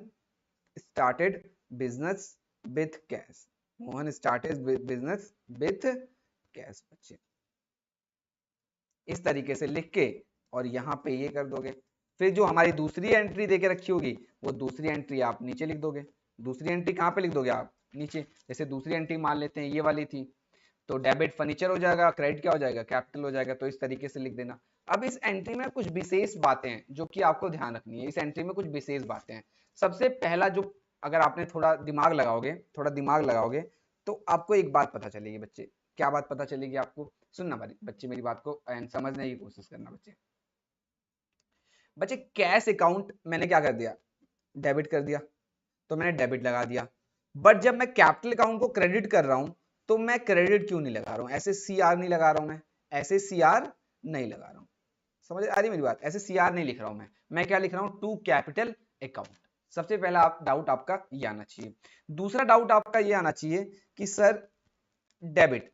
started business with cash, Mohan started business with cash बच्चे, इस तरीके से लिख के और यहाँ पे ये कर दोगे। फिर जो हमारी दूसरी एंट्री देके रखी होगी वो दूसरी एंट्री आप नीचे लिख दोगे। दूसरी एंट्री कहाँ पे लिख दोगे आप, नीचे। जैसे दूसरी एंट्री मान लेते हैं ये वाली थी, तो डेबिट फर्नीचर हो जाएगा, क्रेडिट क्या हो जाएगा, कैपिटल हो जाएगा, तो इस तरीके से लिख देना। अब इस एंट्री में कुछ विशेष बातें हैं जो कि आपको ध्यान रखनी है, इस एंट्री में कुछ विशेष बातें हैं। सबसे पहला जो, अगर आपने थोड़ा दिमाग लगाओगे, थोड़ा दिमाग लगाओगे, तो आपको एक बात पता चलेगी बच्चे। क्या बात पता चलेगी आपको, सुनना बच्चे मेरी बात को एंड समझने की कोशिश करना बच्चे। बच्चे कैश अकाउंट मैंने क्या कर दिया, डेबिट कर दिया, तो मैंने डेबिट लगा दिया, बट जब मैं कैपिटल अकाउंट को क्रेडिट कर रहा हूं तो मैं क्रेडिट क्यों नहीं लगा रहा हूं, ऐसे सीआर नहीं लगा रहा हूं, मैं ऐसे सीआर नहीं लगा रहा हूं। समझ आ रही मेरी बात, ऐसे सीआर नहीं लिख रहा हूं मैं क्या लिख रहा हूं, टू कैपिटल अकाउंट। सबसे पहला डाउट आपका ये आना चाहिए। दूसरा डाउट आपका ये आना चाहिए कि सर डेबिट,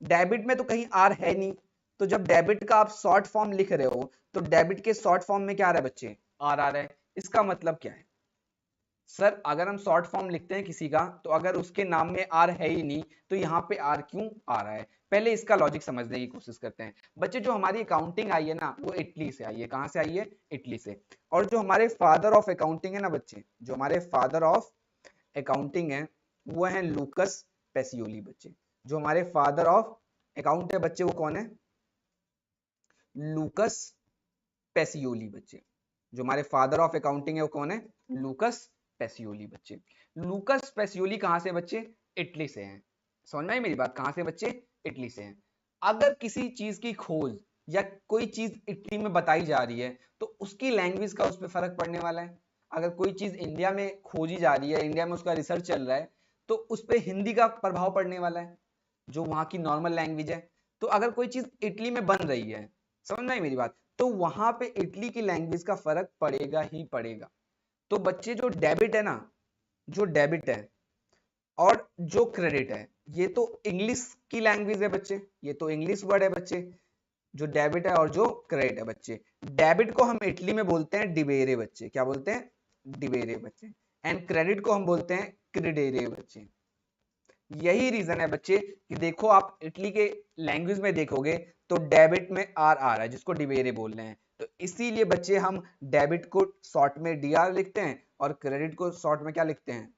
डेबिट में तो कहीं आर है नहीं, तो जब डेबिट का आप शॉर्ट फॉर्म लिख रहे हो तो डेबिट के शॉर्ट फॉर्म में क्या आ रहा है बच्चे, आर आ रहा है, इसका मतलब क्या है। सर अगर हम शॉर्ट फॉर्म लिखते हैं किसी का, तो अगर उसके नाम में आर है ही नहीं तो यहाँ पे आर क्यों आ रहा है, पहले इसका लॉजिक समझने की कोशिश करते हैं बच्चे। जो हमारी अकाउंटिंग आई है ना वो इटली से आई है, कहां से आई है, इटली से। और जो हमारे फादर ऑफ अकाउंटिंग है ना बच्चे, जो हमारे फादर ऑफ अकाउंटिंग है वो है लूकस पेसियोली बच्चे। जो हमारे फादर ऑफ अकाउंट है बच्चे वो कौन है, लूकस पेसियोली बच्चे। जो हमारे फादर ऑफ अकाउंटिंग है वो कौन है, लूकस पेसियोली बच्चे। लूकस पेसियोली कहां से बच्चे, इटली से हैं। समझ में आई मेरी बात, कहां से बच्चे, इटली से हैं। अगर किसी चीज की खोज या कोई चीज इटली में बताई जा रही है तो उसकी लैंग्वेज का उस पर फर्क पड़ने वाला है। अगर कोई चीज इंडिया में खोजी जा रही है, इंडिया में उसका रिसर्च चल रहा है, तो उस पर हिंदी का प्रभाव पड़ने वाला है, जो वहां की नॉर्मल लैंग्वेज है। तो अगर कोई चीज इटली में बन रही है, समझ में आई मेरी बात, तो वहां पे इटली की लैंग्वेज का फर्क पड़ेगा ही पड़ेगा। तो बच्चे जो डेबिट है ना, जो डेबिट है और जो क्रेडिट है, ये तो इंग्लिश की लैंग्वेज है बच्चे, ये तो इंग्लिश वर्ड है बच्चे, जो डेबिट है और जो क्रेडिट है बच्चे। डेबिट को हम इटली में बोलते हैं डिबेरे बच्चे, क्या बोलते हैं, डिबेरे बच्चे। एंड क्रेडिट को हम बोलते हैं क्रेडेरे बच्चे। यही रीजन है बच्चे कि देखो आप इटली के लैंग्वेज में देखोगे तो डेबिट में आर आ रहा है, जिसको डिबेरे बोल रहे हैं। तो इसीलिए बच्चे हम डेबिट को शॉर्ट में डीआर लिखते हैं और क्रेडिट को शॉर्ट में क्या लिखते हैं,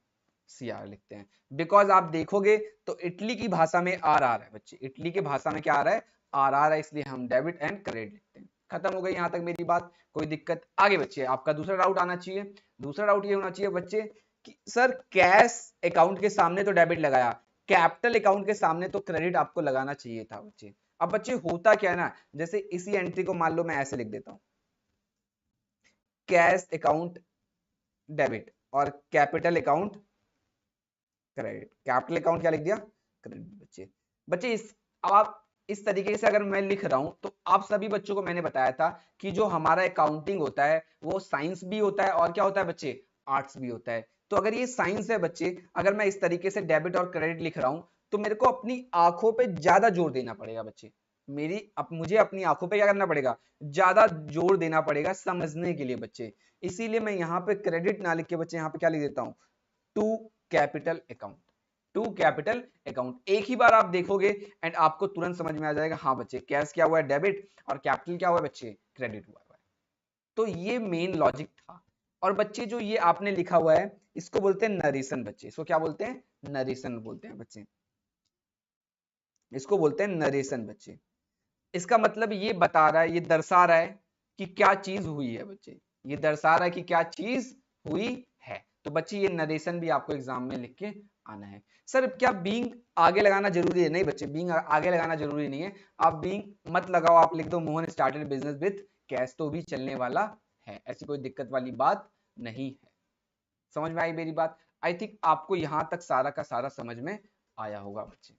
सीआर लिखते हैं। बिकॉज आप देखोगे तो इटली की भाषा में आर आ रहा है बच्चे, इटली की भाषा में क्या आ रहा है, आर आ रहा है, इसलिए हम डेबिट एंड क्रेडिट लिखते हैं। खत्म हो गई यहां तक मेरी बात, कोई दिक्कत। आगे बच्चे आपका दूसरा डाउट आना चाहिए। दूसरा डाउट ये होना चाहिए बच्चे कि सर कैश अकाउंट के सामने तो डेबिट लगाया, कैपिटल अकाउंट के सामने तो क्रेडिट आपको लगाना चाहिए था बच्चे। अब बच्चे होता क्या है ना, जैसे इसी एंट्री को मान लो मैं ऐसे लिख देता हूं, कैश अकाउंट डेबिट और capital account credit. Capital account क्या लिख दिया, क्रेडिट बच्चे। बच्चे इस अब आप इस तरीके से अगर मैं लिख रहा हूं तो आप सभी बच्चों को मैंने बताया था कि जो हमारा अकाउंटिंग होता है वो साइंस भी होता है और क्या होता है बच्चे, आर्ट्स भी होता है। तो अगर ये साइंस है बच्चे, अगर मैं इस तरीके से डेबिट और क्रेडिट लिख रहा हूं तो मेरे को अपनी आंखों पे ज्यादा जोर देना पड़ेगा बच्चे। मुझे अपनी आंखों पे क्या करना पड़ेगा, ज्यादा जोर देना पड़ेगा समझने के लिए बच्चे। इसीलिए मैं यहाँ पे क्रेडिट ना लिख के बच्चे यहाँ पे क्या लिख देता हूं, to capital account, to capital account. एक ही बार आप देखोगे एंड आपको तुरंत समझ में आ जाएगा, हाँ बच्चे कैश क्या हुआ है डेबिट और कैपिटल क्या हुआ है बच्चे, क्रेडिट हुआ है। तो ये मेन लॉजिक था। और बच्चे जो ये आपने लिखा हुआ है इसको बोलते हैं नरेशन बच्चे, इसको क्या बोलते हैं, नरेशन बोलते हैं बच्चे, इसको बोलते हैं नरेशन बच्चे। इसका मतलब ये बता रहा है, ये दर्शा रहा है कि क्या चीज हुई है बच्चे, ये दर्शा रहा है कि क्या चीज हुई है। तो बच्चे ये नरेशन भी आपको एग्जाम में लिख के आना है। सर क्या बीइंग आगे लगाना जरूरी है, नहीं बच्चे बीइंग आगे लगाना जरूरी नहीं है। आप बीइंग मत लगाओ, आप लिख दो Mohan started business with cash, तो भी चलने वाला है, ऐसी कोई दिक्कत वाली बात नहीं है। समझ में आई मेरी बात? आई थिंक आपको यहां तक सारा का सारा समझ में आया होगा बच्चे।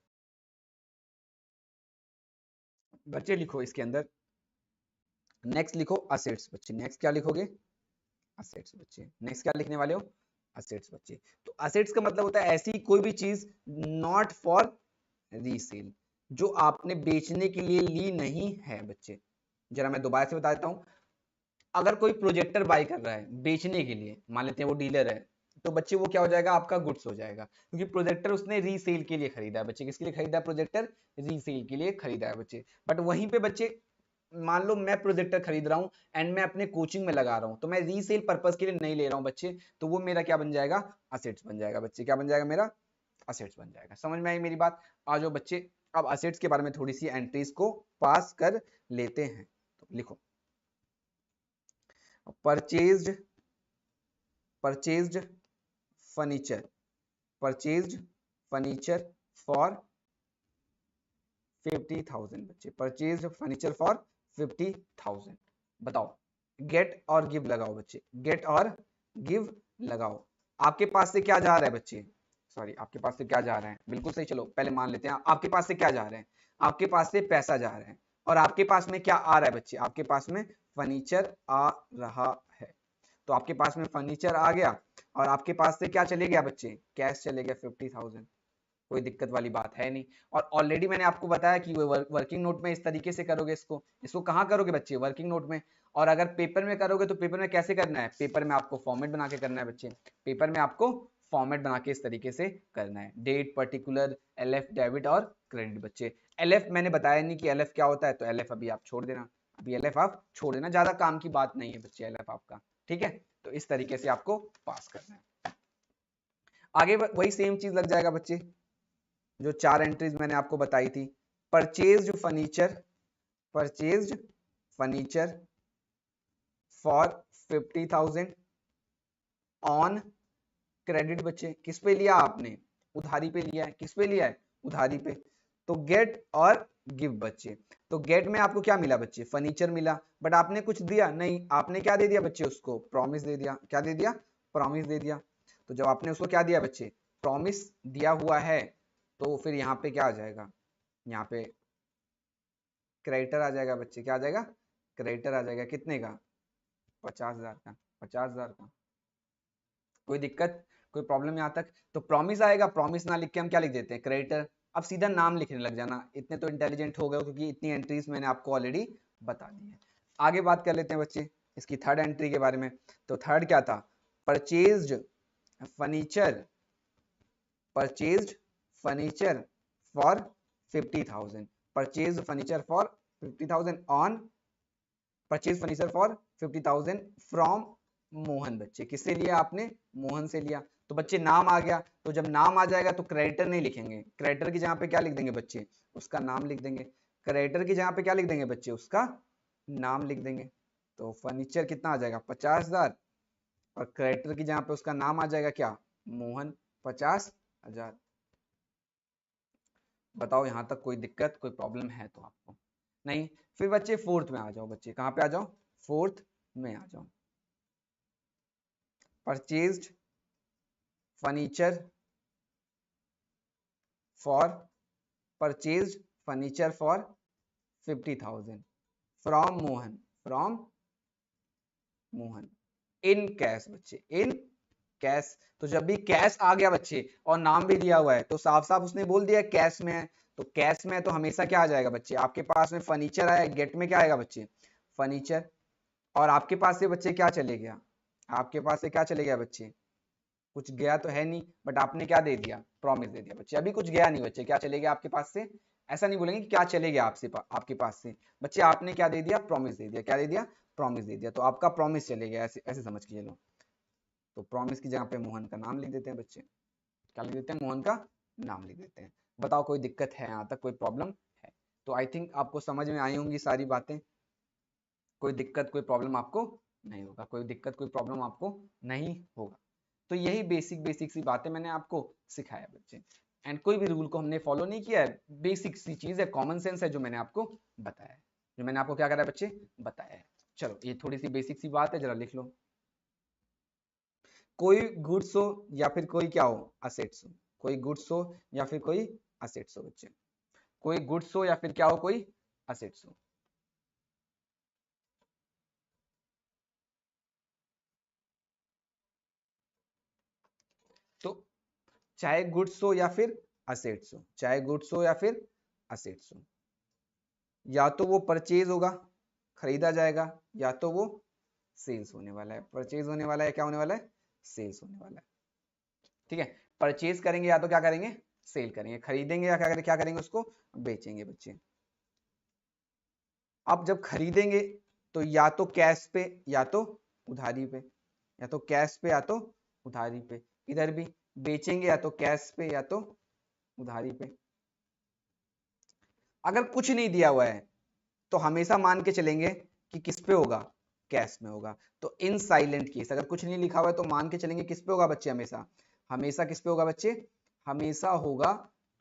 बच्चे लिखो इसके अंदर, नेक्स्ट लिखो असेट्स बच्चे। नेक्स्ट क्या लिखोगे, असेट्स बच्चे। नेक्स्ट क्या लिखने वाले हो, असेट्स बच्चे। तो असेट्स का मतलब होता है ऐसी कोई भी चीज नॉट फॉर रीसेल, जो आपने बेचने के लिए ली नहीं है बच्चे। जरा मैं दोबारा से बता देता हूं, अगर कोई प्रोजेक्टर बाय कर रहा है बेचने के लिए, मान लेते हैं वो डीलर है, तो बच्चे वो क्या हो जाएगा, आपका गुड्स हो जाएगा, क्योंकि प्रोजेक्टर उसने रीसेल के लिए खरीदा है बच्चे। किसके लिए खरीदा है प्रोजेक्टर, रीसेल के लिए खरीदा है बच्चे। बट वहीं पे बच्चे मान लो मैं प्रोजेक्टर खरीद रहा हूं एंड मैं अपने कोचिंग में लगा रहा हूं, तो मैं रीसेल पर्पस के लिए नहीं ले रहा हूं बच्चे, तो वो मेरा क्या बन जाएगा, असेट्स बन जाएगा बच्चे। क्या बन जाएगा मेरा, असेट्स बन जाएगा। समझ में आई मेरी बात? आ जाओ बच्चे, अब असेट्स के बारे में थोड़ी सी एंट्रीज को पास कर लेते हैं। तो लिखो purchased, purchased furniture, purchased furniture for 50,000 बच्चे, परचेज्ड फर्नीचर फॉर 50,000। बताओ गेट और गिव लगाओ बच्चे, गेट और गिव लगाओ। आपके पास से क्या जा रहा है बच्चे, सॉरी आपके पास से क्या जा रहा है, बिल्कुल सही। चलो पहले मान लेते हैं आपके पास से क्या जा रहे हैं, आपके पास से पैसा जा रहा है और आपके पास में क्या आ रहा है बच्चे, आपके पास में फर्नीचर आ रहा है। तो आपके पास में फर्नीचर आ गया और आपके पास से क्या चले गया बच्चे, कैश चले गया 50,000। कोई दिक्कत वाली बात है नहीं। और ऑलरेडी मैंने आपको बताया कि वर्किंग नोट में इस तरीके से करोगे, इसको कहाँ करोगे बच्चे, वर्किंग नोट में। और अगर पेपर में करोगे तो पेपर में कैसे करना है, पेपर में आपको फॉर्मेट बना के करना है बच्चे, पेपर में आपको फॉर्मेट बना के इस तरीके से करना है, डेट, पर्टिकुलर, एलएफ, डेबिट और क्रेडिट बच्चे। एलएफ मैंने बताया नहीं कि एलएफ क्या होता है, तो एलएफ अभी आप छोड़ देना, अभी एलएफ आप छोड़ देना, ज्यादा काम की बात नहीं है बच्चे एलएफ आपका, ठीक है। तो इस तरीके से आपको पास करना है। आगे वही सेम चीज लग जाएगा बच्चे, जो चार एंट्रीज मैंने आपको बताई थी। Purchased furniture, purchased furniture for 50,000 on credit बच्चे। किस पे लिया आपने, उधारी पे लिया है। किस पे लिया है, उधारी पे। तो गेट और गिव बच्चे। तो गेट में आपको क्या मिला बच्चे, फर्नीचर मिला, बट आपने कुछ दिया नहीं, आपने क्या दे दिया बच्चे, उसको प्रॉमिस दे दिया। क्या दे दिया, प्रॉमिस दे दिया। तो जब आपने उसको क्या दिया बच्चे, प्रॉमिस दिया हुआ है, तो फिर यहाँ पे क्या आ जाएगा, यहाँ पे क्रेडिटर आ जाएगा बच्चे, क्या आ जाएगा, क्रेडिटर आ जाएगा, कितने का, 50,000 का, 50,000 का। कोई दिक्कत, कोई प्रॉब्लम यहाँ तक? तो प्रॉमिस आएगा, प्रॉमिस ना लिख के हम क्या लिख देते हैं, क्रेडिटर। अब सीधा नाम लिखने लग जाना, इतने तो इंटेलिजेंट हो गए क्योंकि इतनी एंट्रीज मैंने आपको ऑलरेडी बता दी है। आगे बात कर लेते हैं बच्चे इसकी थर्ड एंट्री के बारे में। तो थर्ड क्या था, purchased furniture, purchased furniture for 50,000, purchase furniture for 50,000 on, purchase furniture for 50,000 from Mohan. बच्चे किससे लिया आपने, मोहन से लिया। तो बच्चे नाम आ गया, तो जब नाम आ जाएगा तो क्रेडिटर नहीं लिखेंगे, क्रेडिटर की जगह पे क्या लिख देंगे बच्चे, उसका नाम लिख देंगे। क्रेडिटर की जगह पे क्या लिख देंगे बच्चे, उसका नाम लिख देंगे। तो फर्नीचर कितना आ जाएगा, 50,000, और क्रेडिटर की जगह पे उसका नाम आ जाएगा क्या, मोहन, 50,000। बताओ यहाँ तक कोई दिक्कत, कोई प्रॉब्लम है तो आपको? नहीं। फिर बच्चे फोर्थ में आ जाओ, बच्चे कहाँ पे आ जाओ, फोर्थ में आ जाओ। Purchased furniture for, purchased furniture for 50,000 from Mohan, from Mohan in cash. बच्चे इन कैश, तो जब भी कैश आ गया बच्चे और नाम भी दिया हुआ है तो साफ साफ उसने बोल दिया कैश में है। तो कैश में है तो हमेशा क्या आ जाएगा बच्चे, आपके पास में फर्नीचर आया, गेट में क्या आएगा बच्चे, फर्नीचर। और आपके पास से बच्चे क्या चले गया, आपके पास से क्या चले गया बच्चे, कुछ गया तो है नहीं, बट आपने क्या दे दिया, प्रॉमिस दे दिया बच्चे। अभी कुछ गया नहीं बच्चे, क्या चले गया आपके पास से, ऐसा नहीं बोलेंगे कि क्या चले गया आपसे आपके पास से, बच्चे आपने क्या दे दिया, प्रॉमिस दे दिया। क्या दे दिया, प्रॉमिस दे दिया। तो आपका प्रॉमिस चले गया, ऐसे ऐसे समझ के चलो। तो प्रॉमिस की जगह पे मोहन का नाम लिख देते हैं बच्चे, क्या लिख देते हैं, मोहन का नाम लिख देते हैं। बताओ कोई दिक्कत है यहाँ तक, कोई प्रॉब्लम है? तो आई थिंक आपको समझ में आई होंगी सारी बातें, कोई दिक्कत कोई प्रॉब्लम आपको नहीं होगा, कोई दिक्कत कोई प्रॉब्लम आपको नहीं होगा। तो यही बेसिक बेसिक सी बातें मैंने आपको सिखाया बच्चे, एंड कोई भी रूल को हमने फॉलो नहीं किया है, बेसिक सी चीज है, कॉमन सेंस है जो मैंने आपको बताया है, जो मैंने आपको क्या करा है बच्चे, बताया है। चलो ये थोड़ी सी बेसिक सी बात है, जरा लिख लो। कोई गुड्स हो या फिर कोई क्या हो, असेट्स हो, कोई गुड्स हो या फिर कोई असेट्स हो बच्चे, कोई गुड्स हो या फिर क्या हो, कोई असेट्स हो। तो चाहे गुड्स हो या फिर असेट्स हो, चाहे गुड्स हो या फिर असेट्स हो, या तो वो परचेज होगा, खरीदा जाएगा, या तो वो सेल्स होने वाला है। परचेज होने वाला है, क्या होने वाला है, सेल्स होने वाला है। ठीक है, परचेज करेंगे या तो क्या करेंगे, सेल करेंगे, खरीदेंगे या क्या करेंगे, उसको बेचेंगे बच्चे। अब जब खरीदेंगे तो या तो कैश पे या तो उधारी पे, या तो कैश पे या तो उधारी पे। इधर भी बेचेंगे या तो कैश पे या तो उधारी पे। अगर कुछ नहीं दिया हुआ है तो हमेशा मान के चलेंगे कि किस पे होगा, कैश में होगा। तो इन साइलेंट केस अगर कुछ नहीं लिखा हुआ है तो मान के चलेंगे किस पे होगा बच्चे, हमेशा हमेशा किस पे होगा बच्चे, हमेशा होगा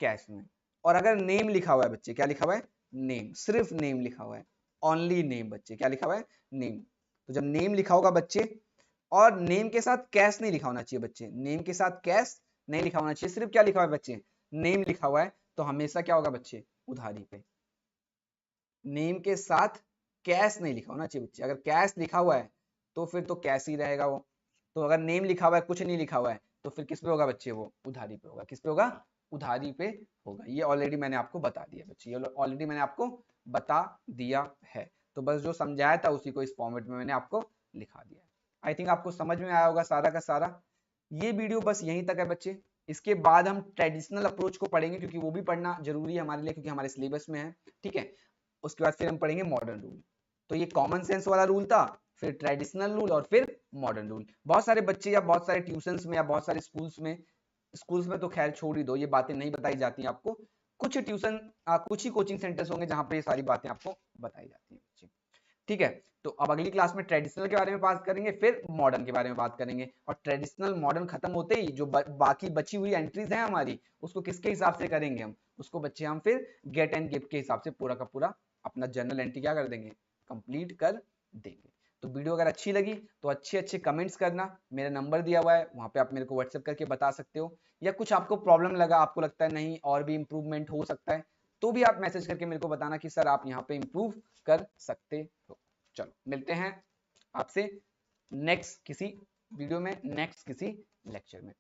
कैश में। और अगर नेम लिखा हुआ है बच्चे, क्या लिखा हुआ है, नेम, सिर्फ नेम लिखा हुआ है, ओनली नेम बच्चे, क्या लिखा हुआ है, नेम। तो जब नेम लिखा होगा बच्चे, और नेम के साथ कैश नहीं लिखा होना चाहिए बच्चे, नेम के साथ कैश नहीं लिखा होना चाहिए, सिर्फ क्या लिखा हुआ है बच्चे, नेम लिखा हुआ है, तो हमेशा क्या होगा बच्चे, उधारी पे। नेम के साथ कैश नहीं लिखा होना चाहिए बच्चे, अगर कैश लिखा हुआ है तो फिर तो कैश ही रहेगा वो। तो अगर नेम लिखा हुआ है, कुछ नहीं लिखा हुआ है, तो फिर किस पे होगा बच्चे, वो उधारी पे होगा। किस पे होगा, उधारी पे होगा। ये ऑलरेडी मैंने आपको बता दिया बच्चे, ये ऑलरेडी मैंने आपको बता दिया है। तो बस जो समझाया था उसी को इस फॉर्मेट में मैंने आपको लिखा दिया। आई थिंक आपको समझ में आया होगा सारा का सारा। ये वीडियो बस यहीं तक है बच्चे, इसके बाद हम ट्रेडिशनल अप्रोच को पढ़ेंगे, क्योंकि वो भी पढ़ना जरूरी है हमारे लिए, क्योंकि हमारे सिलेबस में है। ठीक है, उसके बाद फिर हम पढ़ेंगे मॉडर्न रूल। तो ये कॉमन सेंस वाला रूल था, फिर ट्रेडिशनल रूल, और फिर मॉडर्न रूल। बहुत सारे बच्चे या बहुत सारे ट्यूशंस में या बहुत सारे स्कूल्स में तो खैर छोड़ ही दो, ये बातें नहीं बताई जाती आपको। कुछ ट्यूशन कुछ ही कोचिंग सेंटर्स होंगे जहां पे ये सारी बातें आपको बताई जाती है बच्चे। ठीक है, तो अब अगली क्लास में ट्रेडिशनल के बारे में बात करेंगे, फिर मॉडर्न के बारे में बात करेंगे। और ट्रेडिशनल मॉडर्न खत्म होते ही जो बाकी बची हुई एंट्रीज हैं हमारी, उसको किसके हिसाब से करेंगे हम, उसको बच्चे हम फिर गेट एंड गिव के हिसाब से पूरा का पूरा अपना जर्नल एंट्री क्या कर देंगे, कंप्लीट कर देंगे। तो वीडियो अगर अच्छी लगी तो अच्छे अच्छे कमेंट्स करना, मेरा नंबर दिया हुआ है वहां पे आप मेरे को व्हाट्सएप करके बता सकते हो। या कुछ आपको प्रॉब्लम लगा, आपको लगता है नहीं और भी इंप्रूवमेंट हो सकता है, तो भी आप मैसेज करके मेरे को बताना कि सर आप यहाँ पे इंप्रूव कर सकते हो। चलो मिलते हैं आपसे नेक्स्ट किसी वीडियो में, नेक्स्ट किसी लेक्चर में।